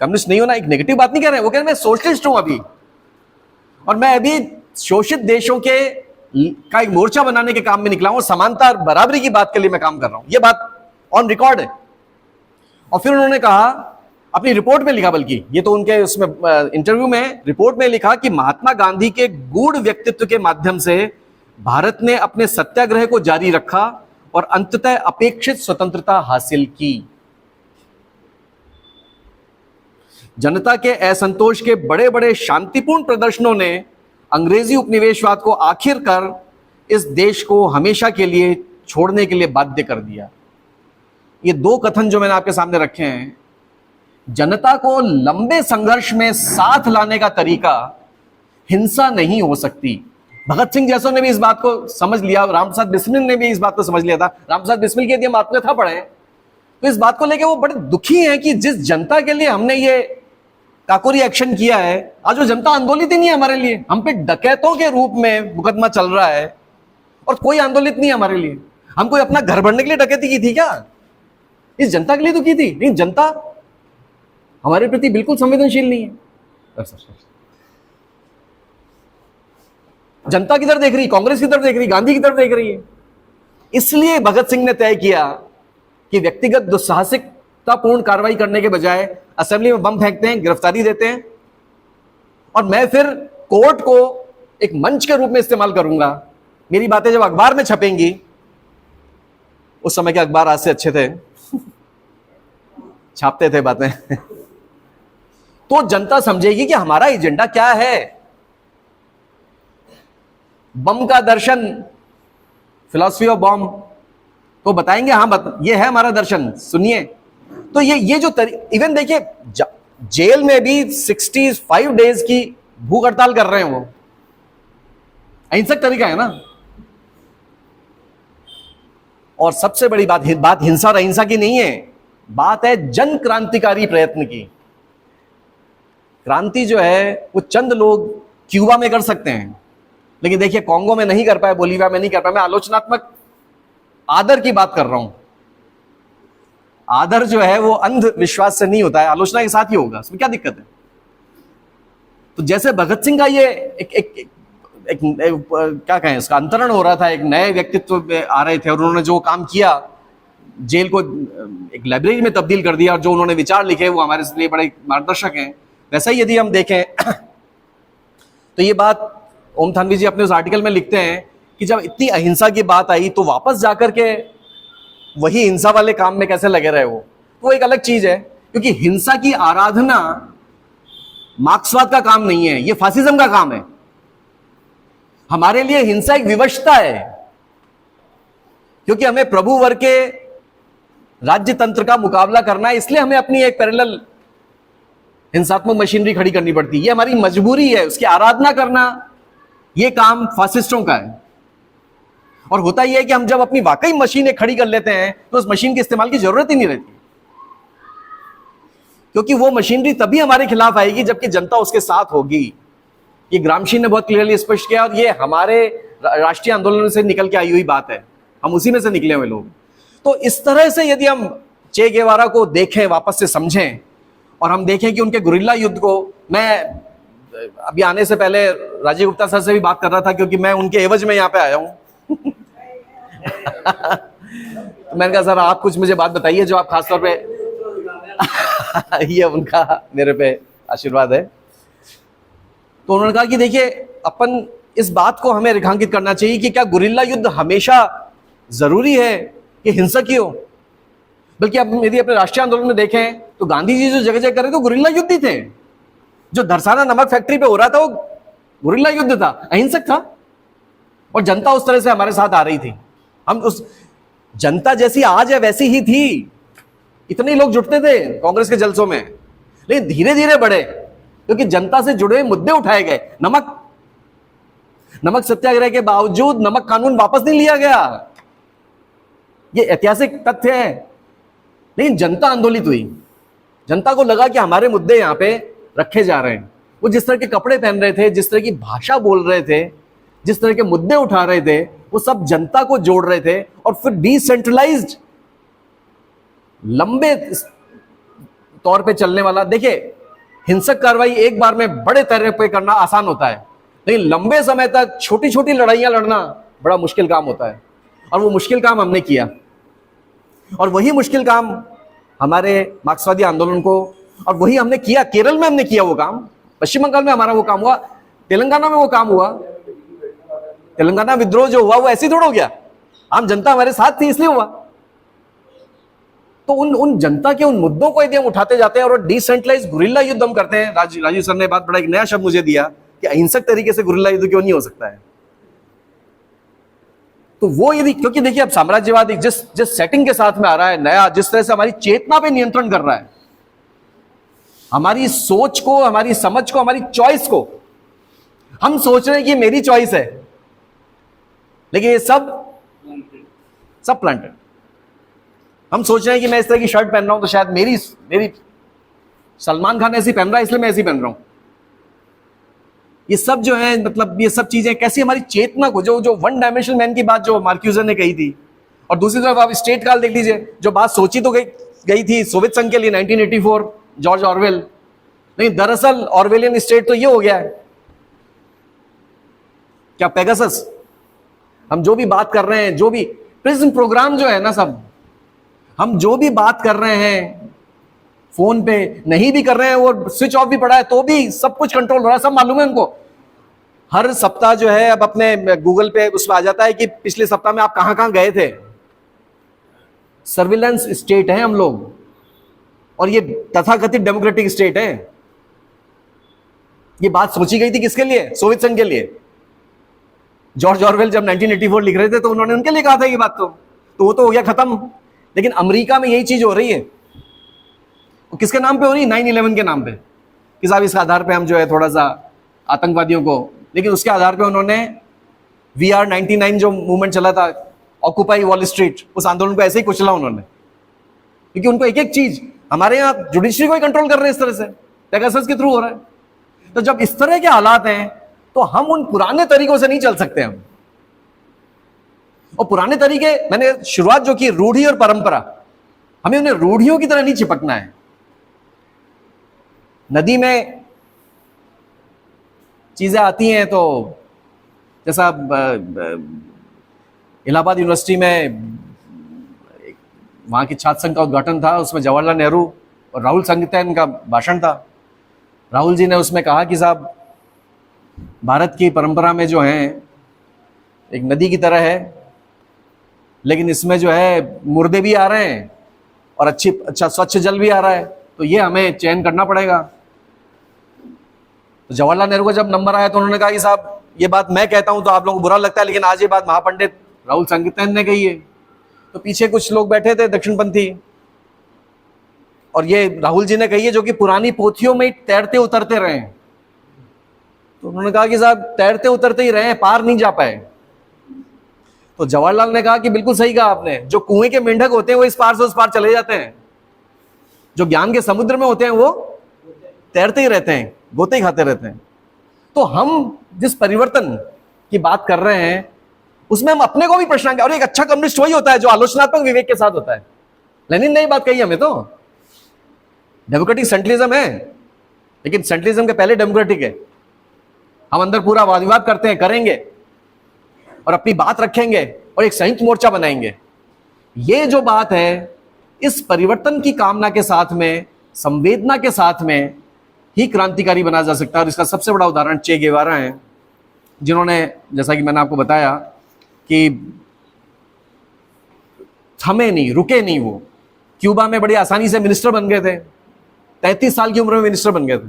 कम्युनिस्ट नहीं होना एक नेगेटिव बात नहीं कह रहे हैं, वो कह रहे हैं मैं सोशलिस्ट हूं अभी, और मैं अभी शोषित देशों के का एक मोर्चा बनाने के काम में निकला हूं, समानता और बराबरी की बात के लिए मैं काम कर रहा हूं। ये बात ऑन रिकॉर्ड है। और फिर उन्होंने कहा, अपनी रिपोर्ट में लिखा, बल्कि ये तो उनके उसमें इंटरव्यू में, रिपोर्ट में लिखा कि महात्मा गांधी के गूढ़ व्यक्तित्व के माध्यम से भारत ने अपने सत्याग्रह को जारी रखा और अंततः अपेक्षित स्वतंत्रता हासिल की। जनता के असंतोष के बड़े बड़े शांतिपूर्ण प्रदर्शनों ने अंग्रेजी उपनिवेशवाद को आखिरकार इस देश को हमेशा के लिए छोड़ने के लिए बाध्य कर दिया। ये दो कथन जो मैंने आपके सामने रखे हैं, जनता को लंबे संघर्ष में साथ लाने का तरीका हिंसा नहीं हो सकती। भगत सिंह जैसों ने भी इस बात को समझ लिया, रामप्रसाद बिस्मिल ने भी इस बात को समझ लिया था। रामप्रसाद बिस्मिल की यदि हम आत्मकथा पढ़े तो इस बात को लेकर वो बड़े दुखी हैं कि जिस जनता के लिए हमने ये काकोरी एक्शन किया है, आज वो जनता आंदोलित ही नहीं है हमारे लिए। हम पे डकैतों के रूप में मुकदमा चल रहा है और कोई आंदोलित नहीं है हमारे लिए। हम कोई अपना घर भरने के लिए डकैती की थी क्या? इस जनता के लिए तो की थी। नहीं, जनता हमारे प्रति बिल्कुल संवेदनशील नहीं है। जनता की तरफ देख रही, कांग्रेस की तरफ देख रही, गांधी की तरफ देख रही है। इसलिए भगत सिंह ने तय किया कि व्यक्तिगत दुस्साहसिकतापूर्ण कार्रवाई करने के बजाय असेंबली में बम फेंकते हैं, गिरफ्तारी देते हैं, और मैं फिर कोर्ट को एक मंच के रूप में इस्तेमाल करूंगा। मेरी बातें जब अखबार में छपेंगी, उस समय के अखबार आज से अच्छे थे छापते थे बातें। तो जनता समझेगी कि हमारा एजेंडा क्या है। बम का दर्शन, फिलॉसफी ऑफ बॉम्ब, तो बताएंगे हाँ ये है हमारा दर्शन, सुनिए। तो ये जो इवन देखिए जेल में भी 65 डेज की भूख हड़ताल कर रहे हैं, वो अहिंसक तरीका है ना। और सबसे बड़ी बात हिंसा और अहिंसा की नहीं है, बात है जन क्रांतिकारी प्रयत्न की। क्रांति जो है वो चंद लोग क्यूबा में कर सकते हैं, लेकिन देखिए कांगो में नहीं कर पाए, बोलीविया में नहीं कर पाए। मैं आलोचनात्मक आदर की बात कर रहा हूं। आदर जो है वो अंधविश्वास से नहीं होता है, आलोचना के साथ ही होगा, उसमें क्या दिक्कत है। तो जैसे भगत सिंह का ये एक क्या कहें, इसका अंतरण हो रहा था, एक नए व्यक्तित्व में आ रहे थे और उन्होंने जो काम किया, जेल को एक लाइब्रेरी में तब्दील कर दिया और जो उन्होंने विचार लिखे वो हमारे लिए बड़े मार्गदर्शक हैं। वैसा ही यदि हम देखें तो ये बात ओम थानवी जी अपने उस आर्टिकल में लिखते हैं कि जब इतनी अहिंसा की बात आई तो वापस जाकर के वही हिंसा वाले काम में कैसे लगे रहे वो एक अलग चीज है। क्योंकि हिंसा की आराधना मार्क्सवाद का काम नहीं है, ये फासिज्म का काम है। हमारे लिए हिंसा एक विवशता है, क्योंकि हमें प्रभु वर्ग के राज्य तंत्र का मुकाबला करना है, इसलिए हमें अपनी एक पैरेलल हिंसात्मक मशीनरी खड़ी करनी पड़ती है। ये हमारी मजबूरी है, उसकी आराधना करना ये काम फासिस्टों का है। और होता यह है कि हम जब अपनी वाकई मशीनें खड़ी कर लेते हैं तो उस मशीन के इस्तेमाल की जरूरत ही नहीं रहती, क्योंकि वो मशीनरी तभी हमारे खिलाफ आएगी जबकि जनता उसके साथ होगी। ये ग्रामशी ने बहुत क्लियरली स्पष्ट किया और ये हमारे राष्ट्रीय आंदोलन से निकल के आई हुई बात है, हम उसी में से निकले हुए लोग। तो इस तरह से यदि हम चे गेवारा को देखें, वापस से समझें और हम देखें कि उनके गुरिल्ला युद्ध को, मैं अभी आने से पहले राजीव गुप्ता सर से भी बात कर रहा था क्योंकि मैं उनके एवज में यहाँ पे आया हूं। तो मैंने कहा सर आप कुछ मुझे बात बताइए जो आप खासतौर पे ये उनका मेरे पे आशीर्वाद है। तो उन्होंने कहा कि देखिए अपन इस बात को हमें रेखांकित करना चाहिए कि क्या गुरिल्ला युद्ध हमेशा जरूरी है कि हिंसक ही हो, बल्कि अब यदि अपने राष्ट्रीय आंदोलन में देखें तो गांधी जी जो जगह जगह कर रहे थे तो गुरिल्ला युद्ध ही थे। जो धरसाना नमक फैक्ट्री पे हो रहा था वो गुरिल्ला युद्ध था, अहिंसक था, और जनता उस तरह से हमारे साथ आ रही थी। हम उस जनता जैसी आज है वैसी ही थी। इतने लोग जुटते थे कांग्रेस के जलसों में, लेकिन धीरे धीरे बढ़े क्योंकि जनता से जुड़े हुए मुद्दे उठाए गए। नमक सत्याग्रह के बावजूद नमक कानून वापस नहीं लिया गया, ये ऐतिहासिक तथ्य है। लेकिन जनता आंदोलित हुई, जनता को लगा कि हमारे मुद्दे यहां पे रखे जा रहे हैं। वो जिस तरह के कपड़े पहन रहे थे, जिस तरह की भाषा बोल रहे थे, जिस तरह के मुद्दे उठा रहे थे, वो सब जनता को जोड़ रहे थे। और फिर डिसेंट्रलाइज्ड लंबे तौर पे चलने वाला, देखिए हिंसक कार्रवाई एक बार में बड़े तरह पे करना आसान होता है, लेकिन लंबे समय तक छोटी छोटी लड़ाइयां लड़ना बड़ा मुश्किल काम होता है। और वो मुश्किल काम हमने किया, और वही मुश्किल काम हमारे मार्क्सवादी आंदोलन को, और वही हमने किया। केरल में हमने किया वो काम, पश्चिम बंगाल में हमारा वो काम हुआ, तेलंगाना में वो काम हुआ। तेलंगाना विद्रोह जो हुआ वो ऐसे थोड़ा हो गया, आम जनता हमारे साथ थी इसलिए हुआ। तो उन जनता के उन मुद्दों को यदि हम उठाते जाते हैं और डिसेंट्रलाइज गुरिल्ला युद्ध हम करते हैं, राजीव सर ने बात बड़ा एक नया शब्द मुझे दिया कि अहिंसक तरीके से गुरिल्ला युद्ध क्यों नहीं हो सकता है। तो वो यदि, क्योंकि देखिए अब साम्राज्यवाद जिस सेटिंग के साथ में आ रहा है नया, जिस तरह से हमारी चेतना पे नियंत्रण कर रहा है, हमारी सोच को, हमारी समझ को, हमारी चॉइस को, हम सोच रहे हैं कि मेरी चॉइस है, लेकिन ये सब प्लांटेड। हम सोच रहे हैं कि मैं इस तरह की शर्ट पहन रहा हूं तो शायद मेरी सलमान खान ऐसी पहन रहा है इसलिए मैं ऐसी पहन रहा हूं। ये सब जो है, मतलब ये सब चीजें कैसी हमारी चेतना को, जो वन डायमेंशनल मैन की बात जो मार्क्यूजन ने कही थी, और दूसरी तरफ आप स्टेट काल देख लीजिए, जो बात सोची तो गई थी सोवियत संघ के लिए 1984 जॉर्ज ऑरवेल, लेकिन दरअसल ऑरवेलियन स्टेट तो ये हो गया है क्या, पेगासस। हम जो भी बात कर रहे हैं, जो भी प्रिज्म प्रोग्राम जो है ना, सब हम जो भी बात कर रहे हैं फोन पे, नहीं भी कर रहे हैं, वो स्विच ऑफ भी पड़ा है तो भी सब कुछ कंट्रोल हो रहा है, सब मालूम है उनको। हर सप्ताह जो है अब अपने गूगल पे उसमें आ जाता है कि पिछले सप्ताह में आप कहां कहां गए थे। सर्विलेंस स्टेट है हम लोग, और ये तथाकथित डेमोक्रेटिक स्टेट है। ये बात सोची गई थी किसके लिए? सोवियत संघ के लिए। जॉर्ज ऑरवेल जब 1984 लिख रहे थे तो उन्होंने उनके लिए कहा था ये बात, तो वो तो हो गया खत्म। लेकिन अमेरिका में यही चीज हो रही है। वो किसके नाम पे हो रही है? 9/11 के नाम पे कि साहब इस आधार पे हम जो है थोड़ा सा आतंकवादियों को, लेकिन उसके आधार पे उन्होंने VR99 जो मूवमेंट चला था, ऑक्यूपाई वॉल स्ट्रीट, उस आंदोलन को ऐसे ही कुचला उन्होंने, क्योंकि उनको एक एक चीज, हमारे यहाँ जुडिशरी को ही कंट्रोल कर रहे हैं इस तरह से, पेगासस के थ्रू हो रहा है। तो जब इस तरह के हालात हैं तो हम उन पुराने तरीकों से नहीं चल सकते हम। और पुराने तरीके, मैंने शुरुआत जो की रूढ़ी और परंपरा, हमें उन्हें रूढ़ियों की तरह नहीं चिपकना है। नदी में चीजें आती हैं तो जैसा इलाहाबाद यूनिवर्सिटी में वहां की छात्र संघ का उद्घाटन था, उसमें जवाहरलाल नेहरू और राहुल संगीतन का भाषण था। राहुल जी ने उसमें कहा कि साहब भारत की परंपरा में जो है एक नदी की तरह है, लेकिन इसमें जो है मुर्दे भी आ रहे हैं और अच्छा स्वच्छ जल भी आ रहा है, तो ये हमें चयन करना पड़ेगा। तो जवाहरलाल नेहरू को जब नंबर आया तो उन्होंने कहा कि साहब ये बात मैं कहता हूं तो आप लोगों को बुरा लगता है, लेकिन आज ये बात महापंडित राहुल संगीतन ने कही है। तो पीछे कुछ लोग बैठे थे दक्षिणपंथी, और ये राहुल जी ने कही है जो कि पुरानी पोथियों में तैरते उतरते रहे हैं। तो उन्होंने कहा कि साहब तैरते उतरते ही रहे, पार नहीं जा पाए। तो जवाहरलाल ने कहा कि बिल्कुल सही कहा आपने, जो कुएं के मेंढक होते हैं वो इस पार से उस पार चले जाते हैं, जो ज्ञान के समुद्र में होते हैं वो तैरते ही रहते हैं, गोते ही खाते रहते हैं। तो हम जिस परिवर्तन की बात कर रहे हैं उसमें हम अपने को भी प्रश्न, और एक अच्छा कम्युनिस्ट वही होता है जो आलोचनात्मक विवेक के साथ होता है। लेनिन ने बात कही हमें, तो डेमोक्रेटिक सेंट्रलिज्म है, लेकिन सेंट्रलिज्म के पहले डेमोक्रेटिक है। हम अंदर पूरा वाद विवाद करते हैं, करेंगे और अपनी बात रखेंगे और एक संयुक्त मोर्चा बनाएंगे। ये जो बात है, इस परिवर्तन की कामना के साथ में, संवेदना के साथ में ही क्रांतिकारी बना जा सकता है। और इसका सबसे बड़ा उदाहरण चे गेवारा है, जिन्होंने, जैसा कि मैंने आपको बताया कि थमे नहीं, रुके नहीं, वो क्यूबा में बड़ी आसानी से मिनिस्टर बन गए थे। 33 साल की उम्र में मिनिस्टर बन गए थे,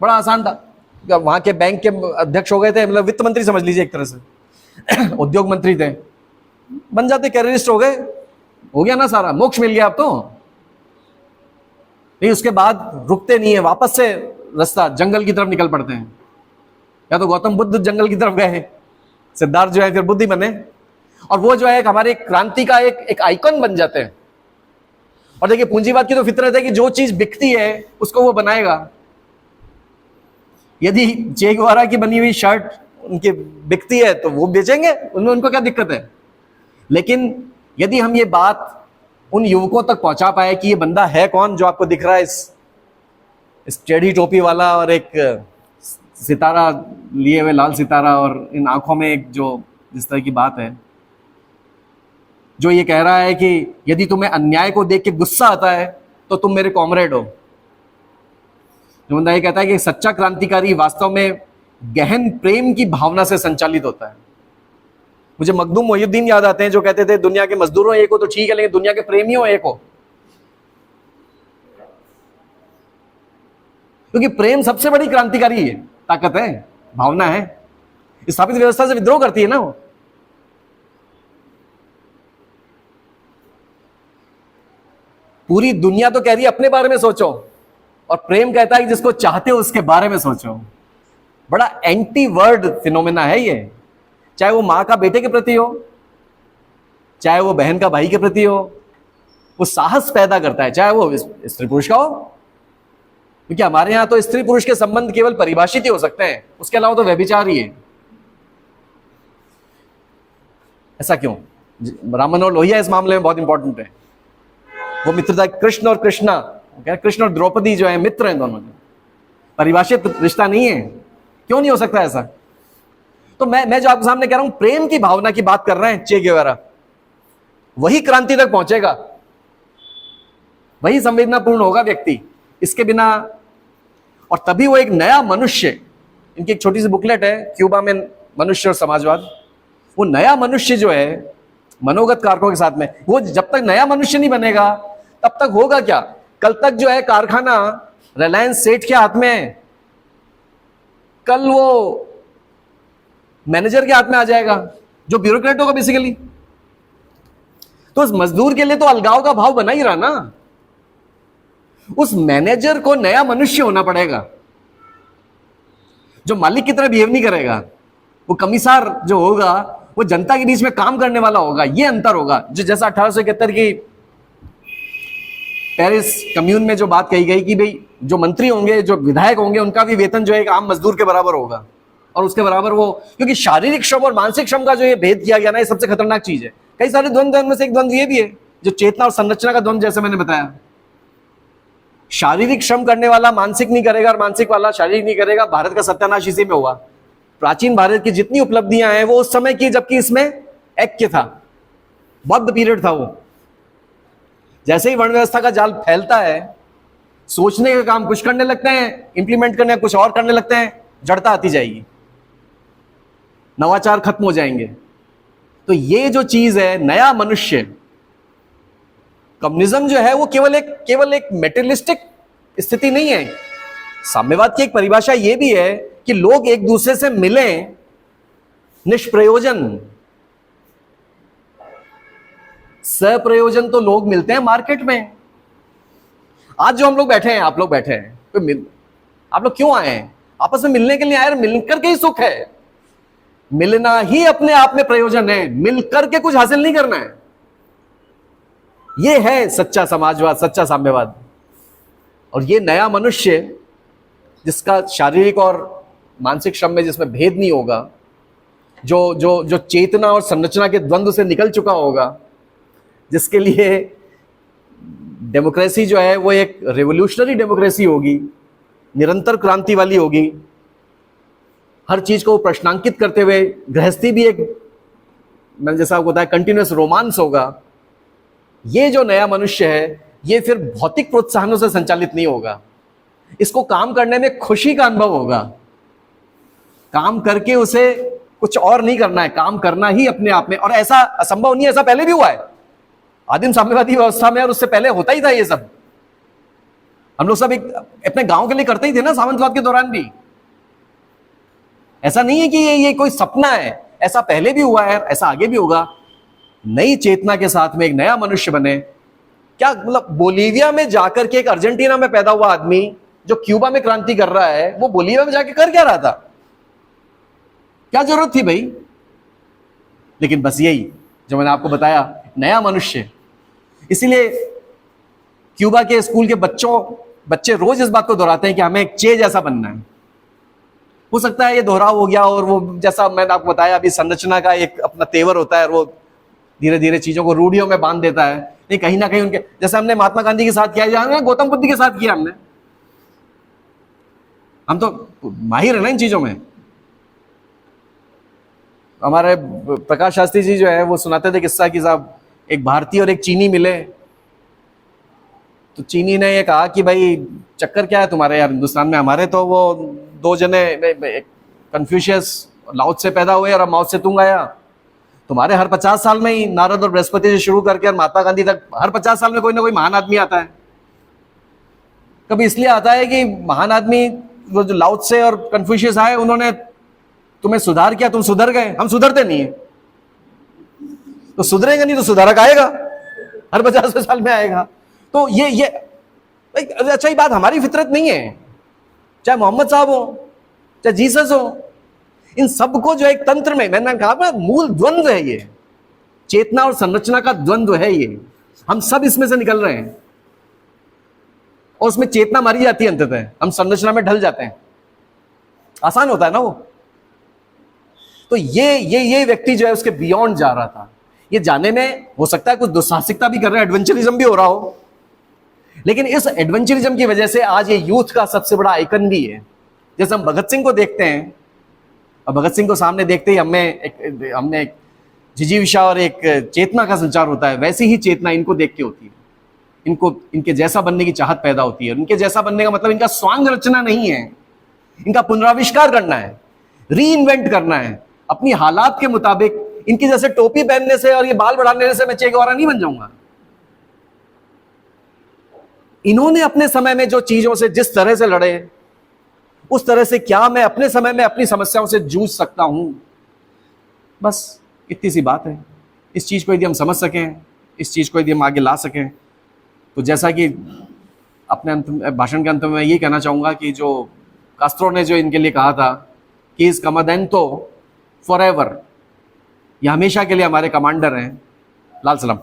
बड़ा आसान था। वहां के बैंक के अध्यक्ष हो गए थे, मतलब वित्त मंत्री समझ लीजिए एक तरह से, उद्योग मंत्री थे, बन जाते, कैरियरिस्ट हो गए, हो गया ना सारा, मोक्ष मिल गया अब तो। नहीं, उसके बाद रुकते नहीं है, वापस से रास्ता जंगल की तरफ निकल पड़ते हैं। या तो गौतम बुद्ध जंगल की तरफ गए, सिद्धार्थ जो है फिर बुद्धि बने, और वो जो है हमारे क्रांति का एक आइकन बन जाते हैं। और देखिए पूंजीवाद की तो फितरत है कि जो चीज बिकती है उसको वो बनाएगा। यदि चे गुएवारा की बनी हुई शर्ट उनकी बिकती है तो वो बेचेंगे, उनमें उनको क्या दिक्कत है। लेकिन यदि हम ये बात उन युवकों तक पहुंचा पाए कि ये बंदा है कौन जो आपको दिख रहा है, इस टेढ़ी टोपी वाला और एक सितारा लिए हुए, लाल सितारा, और इन आंखों में एक जो जिस तरह की बात है, जो ये कह रहा है कि यदि तुम्हें अन्याय को देख के गुस्सा आता है तो तुम मेरे कॉमरेड हो। जो बंदा ये कहता है कि सच्चा क्रांतिकारी वास्तव में गहन प्रेम की भावना से संचालित होता है। मुझे मखदूम मोहिउद्दीन याद आते हैं जो कहते थे दुनिया के मजदूरों एक हो तो ठीक है, लेकिन दुनिया के प्रेमियों एक हो, क्योंकि प्रेम सबसे बड़ी क्रांतिकारी है, ताकत है, भावना है, स्थापित व्यवस्था से विद्रोह करती है ना वो। पूरी दुनिया तो कह रही है अपने बारे में सोचो, और प्रेम कहता है कि जिसको चाहते हो उसके बारे में सोचो। बड़ा एंटी वर्ड फिनोमेना है ये, चाहे वो मां का बेटे के प्रति हो, चाहे वो बहन का भाई के प्रति हो, वो साहस पैदा करता है, चाहे वो स्त्री पुरुष का हो। क्योंकि हमारे यहां तो स्त्री पुरुष के संबंध केवल परिभाषित ही हो सकते हैं, उसके अलावा तो व्यभिचार ही है। ऐसा क्यों? राम मनोहर लोहिया इस मामले में बहुत इंपॉर्टेंट है। वो मित्रता, कृष्ण और कृष्णा, कृष्ण और द्रौपदी जो है मित्र हैं दोनों, परिभाषित रिश्ता नहीं है। क्यों नहीं हो सकता ऐसा? तो मैं जो आपके सामने कह रहा हूं, प्रेम की भावना की बात कर रहे हैं चे गेवारा, वही क्रांति तक पहुंचेगा, वही संवेदनापूर्ण होगा व्यक्ति। इसके बिना, और तभी वो एक नया मनुष्य, इनकी एक छोटी सी बुकलेट है क्यूबा में, मनुष्य और समाजवाद, वो नया मनुष्य जो है मनोगत कारकों के साथ में, वो जब तक नया मनुष्य नहीं बनेगा तब तक होगा क्या? कल तक जो है कारखाना रिलायंस सेठ के हाथ में है, कल वो मैनेजर के हाथ में आ जाएगा जो ब्यूरोक्रेट होगा बेसिकली। तो उस मजदूर के लिए तो अलगाव का भाव बना ही रहा ना। उस मैनेजर को नया मनुष्य होना पड़ेगा जो मालिक की तरह बिहेव नहीं करेगा। वो कमिश्नर जो होगा वो जनता के बीच में काम करने वाला होगा। ये अंतर होगा। जो जैसा 1871 की पेरिस कम्यून में जो बात कही गई कि भाई जो मंत्री होंगे, जो विधायक होंगे, उनका भी वेतन जो है एक आम मजदूर के बराबर होगा और उसके बराबर वो, क्योंकि शारीरिक श्रम और मानसिक श्रम का जो ये भेद किया गया ना, ये सबसे खतरनाक चीज है। कई सारे द्वंद्व में से एक द्वंद्व ये भी है जो चेतना और संरचना का द्वंद्व, जैसे मैंने बताया। शारीरिक श्रम करने वाला मानसिक नहीं करेगा और मानसिक वाला शारीरिक नहीं करेगा, भारत का सत्यानाश इसी में हुआ। प्राचीन भारत की जितनी उपलब्धियां हैं वो उस समय की, जबकि इसमें ऐक्य था, बौद्ध पीरियड था वो। जैसे ही वर्ण व्यवस्था का जाल फैलता है, सोचने का काम कुछ करने लगते हैं, इंप्लीमेंट करने कुछ और करने लगते हैं, जड़ता आती जाएगी, नवाचार खत्म हो जाएंगे। तो ये जो चीज है नया मनुष्य, कम्युनिज्म जो है वो केवल एक मेटेरियलिस्टिक स्थिति नहीं है। साम्यवाद की एक परिभाषा ये भी है कि लोग एक दूसरे से मिलें निष्प्रयोजन। सप्रयोजन तो लोग मिलते हैं मार्केट में। आज जो हम लोग बैठे हैं, आप लोग बैठे हैं, तो आप लोग क्यों आए हैं? आपस में मिलने के लिए आए, मिलकर के ही सुख है। मिलना ही अपने आप में प्रयोजन है, मिलकर के कुछ हासिल नहीं करना है। यह है सच्चा समाजवाद, सच्चा साम्यवाद। और ये नया मनुष्य जिसका शारीरिक और मानसिक श्रम में जिसमें भेद नहीं होगा, जो चेतना और संरचना के द्वंद्व से निकल चुका होगा, जिसके लिए डेमोक्रेसी जो है वो एक रेवोल्यूशनरी डेमोक्रेसी होगी, निरंतर क्रांति वाली होगी, हर चीज को प्रश्नांकित करते हुए, गृहस्थी भी एक, मैंने जैसा आपको बताया, कंटिन्यूअस रोमांस होगा। ये जो नया मनुष्य है ये फिर भौतिक प्रोत्साहनों से संचालित नहीं होगा। इसको काम करने में खुशी का अनुभव होगा। काम करके उसे कुछ और नहीं करना है, काम करना ही अपने आप में। और ऐसा असंभव नहीं है, ऐसा पहले भी हुआ है आदिम साम्यवादी व्यवस्था में, और उससे पहले होता ही था ये सब। हम लोग सब एक अपने गांव के लिए करते ही थे ना, सामंतवाद के दौरान भी। ऐसा नहीं है कि ये कोई सपना है, ऐसा पहले भी हुआ है, ऐसा आगे भी होगा। नई चेतना के साथ में एक नया मनुष्य बने। क्या मतलब, बोलीविया में जाकर के एक अर्जेंटीना में पैदा हुआ आदमी जो क्यूबा में क्रांति कर रहा है, वो बोलीविया में जाके कर क्या रहा था? क्या जरूरत थी भाई? लेकिन बस यही जो मैंने आपको बताया, नया मनुष्य। इसीलिए क्यूबा के स्कूल के बच्चे रोज इस बात को दोहराते हैं कि हमें एक चे जैसा बनना है। हो सकता है ये दोहराव हो गया, और वो जैसा मैंने आपको बताया अभी, संरचना का एक अपना तेवर होता है और वो धीरे धीरे चीजों को रूढ़ियों में बांध देता है। नहीं, कहीं ना कहीं उनके, जैसे हमने महात्मा गांधी के साथ किया, जहां गौतम बुद्ध के साथ किया हमने, हम तो माहिर है ना इन चीजों में। हमारे प्रकाश शास्त्री जी जो है वो सुनाते थे किस्सा कि साहब एक भारतीय और एक चीनी मिले, तो चीनी ने ये कहा कि भाई चक्कर क्या है तुम्हारे यार हिंदुस्तान में, हमारे तो वो दो जने कन्फ्यूशियस लाओ से पैदा हुए और माओ से तुंग आया। तुम्हारे हर 50 साल में ही नारद और बृहस्पति से शुरू करके और महात्मा गांधी तक हर 50 साल में कोई ना कोई महान आदमी आता है। कभी इसलिए आता है कि महान आदमी वो जो लाओ से और कन्फ्यूशियस आए, उन्होंने तुम्हें सुधार किया, तुम सुधर गए। हम सुधरते नहीं है, तो सुधरेगा नहीं तो सुधारक आएगा, हर 50 साल में आएगा। तो ये अच्छा, ही बात हमारी फितरत नहीं है। चाहे मोहम्मद साहब हो, चाहे जीसस हो, इन सबको जो एक तंत्र में, मैंने कहा मूल द्वंद्व है ये, चेतना और संरचना का द्वंद्व है ये। हम सब इसमें से निकल रहे हैं और उसमें चेतना मारी जाती है, अंततः हम संरचना में ढल जाते हैं। आसान होता है ना वो। तो ये व्यक्ति जो है उसके बियॉन्ड जा रहा था। ये जाने में हो सकता है कुछ दुस्साहसिकता भी कर रहे हैं, एडवेंचरिज्म भी हो रहा हो, लेकिन इस एडवेंचरिज्म की वजह से आज ये यूथ का सबसे बड़ा आइकन भी है। जैसे हम भगत सिंह को देखते हैं, और भगत सिंह को सामने देखते ही हमें एक जिजीविषा और एक चेतना का संचार होता है, वैसी ही चेतना इनको देख के होती है। इनको इनके जैसा बनने की चाहत पैदा होती है। इनके जैसा बनने का मतलब इनका स्वांग रचना नहीं है, इनका पुनराविष्कार करना है, री इन्वेंट करना है अपनी हालात के मुताबिक। इनकी जैसे टोपी पहनने से और ये बाल बढ़ाने से मैं चे गवारा नहीं बन जाऊंगा। इन्होंने अपने समय में जो चीजों से जिस तरह से लड़े, उस तरह से क्या मैं अपने समय में अपनी समस्याओं से जूझ सकता हूं? बस इतनी सी बात है। इस चीज को यदि हम समझ सकें, इस चीज को यदि हम आगे ला सकें, तो जैसा कि अपने अंत में, भाषण के अंत में मैं ये कहना चाहूंगा कि जो कास्त्रो ने जो इनके लिए कहा था कि इस कमाडेंटो फॉरएवर, ये हमेशा के लिए हमारे कमांडर हैं। लाल सलाम।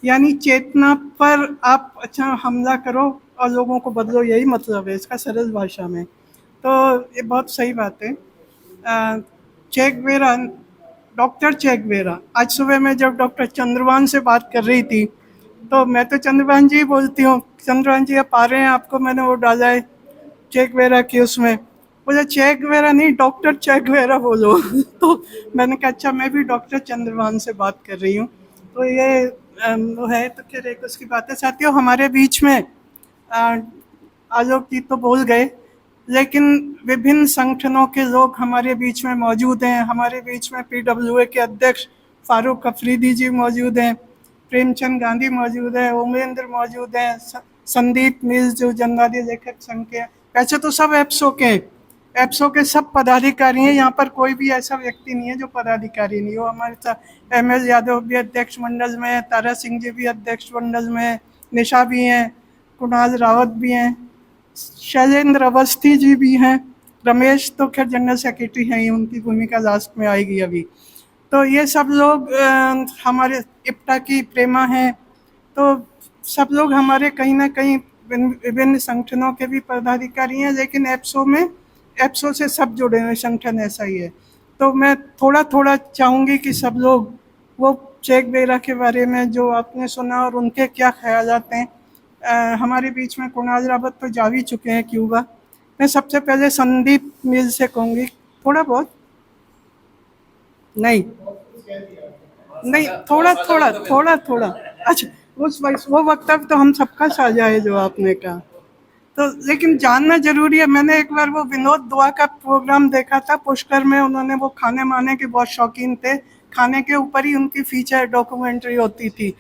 यानी चेतना पर आप अच्छा हमला करो और लोगों को बदलो, यही मतलब है इसका सरल भाषा में। तो ये बहुत सही बात है। चे गुवेरा, डॉक्टर चे गुवेरा, आज सुबह में जब डॉक्टर चंद्रभान से बात कर रही थी, तो मैं तो चंद्रभान जी बोलती हूँ, चंद्रभान जी आप आ रहे हैं, आपको मैंने वो डाला है चे गुवेरा की, उसमें बोले चे गुवेरा नहीं, डॉक्टर चे गुवेरा बोलो। तो मैंने कहा अच्छा मैं भी डॉक्टर चंद्रभान से बात कर रही हूँ। तो ये वो है। तो फिर एक उसकी बात है। साथियों, हमारे बीच में आलोक जी तो बोल गए, लेकिन विभिन्न संगठनों के लोग हमारे बीच में मौजूद हैं। हमारे बीच में PWA के अध्यक्ष फारूक अफरीदी जी मौजूद हैं, प्रेमचंद गांधी मौजूद है, ओमेंद्र मौजूद हैं, संदीप मिल्स जो जनवादी लेखक संघ के, वैसे तो सब एप्सो के सब पदाधिकारी हैं। यहाँ पर कोई भी ऐसा व्यक्ति नहीं है जो पदाधिकारी नहीं हो। हमारे साथ MS यादव भी अध्यक्ष मंडल में है, तारा सिंह जी भी अध्यक्ष मंडल में है, निशा भी हैं, कुणाल रावत भी हैं, शैलेंद्र अवस्थी जी भी हैं, रमेश तो खैर जनरल सेक्रेटरी हैं ही, उनकी भूमिका लास्ट में आएगी अभी। तो ये सब लोग हमारे इप्टा की प्रेमा हैं। तो सब लोग हमारे कहीं ना कहीं विभिन्न संगठनों के भी पदाधिकारी हैं, लेकिन एप्सो से सब जुड़े हुए संगठन ऐसा ही है। तो मैं थोड़ा चाहूँगी कि सब लोग वो चे गुवेरा के बारे में जो आपने सुना और उनके क्या ख्यालात हैं। हमारे बीच में कुणाल रावत तो जा भी चुके हैं क्यूबा। मैं सबसे पहले संदीप मिल से कहूँगी थोड़ा बहुत, नहीं थोड़ा। अच्छा, वो वक्तव्य तो हम सबका साझा है जो आपने कहा, तो लेकिन जानना जरूरी है। मैंने एक बार वो विनोद दुआ का प्रोग्राम देखा था पुष्कर में, उन्होंने वो खाने माने के बहुत शौकीन थे, खाने के ऊपर ही उनकी फीचर डॉक्यूमेंट्री होती थी।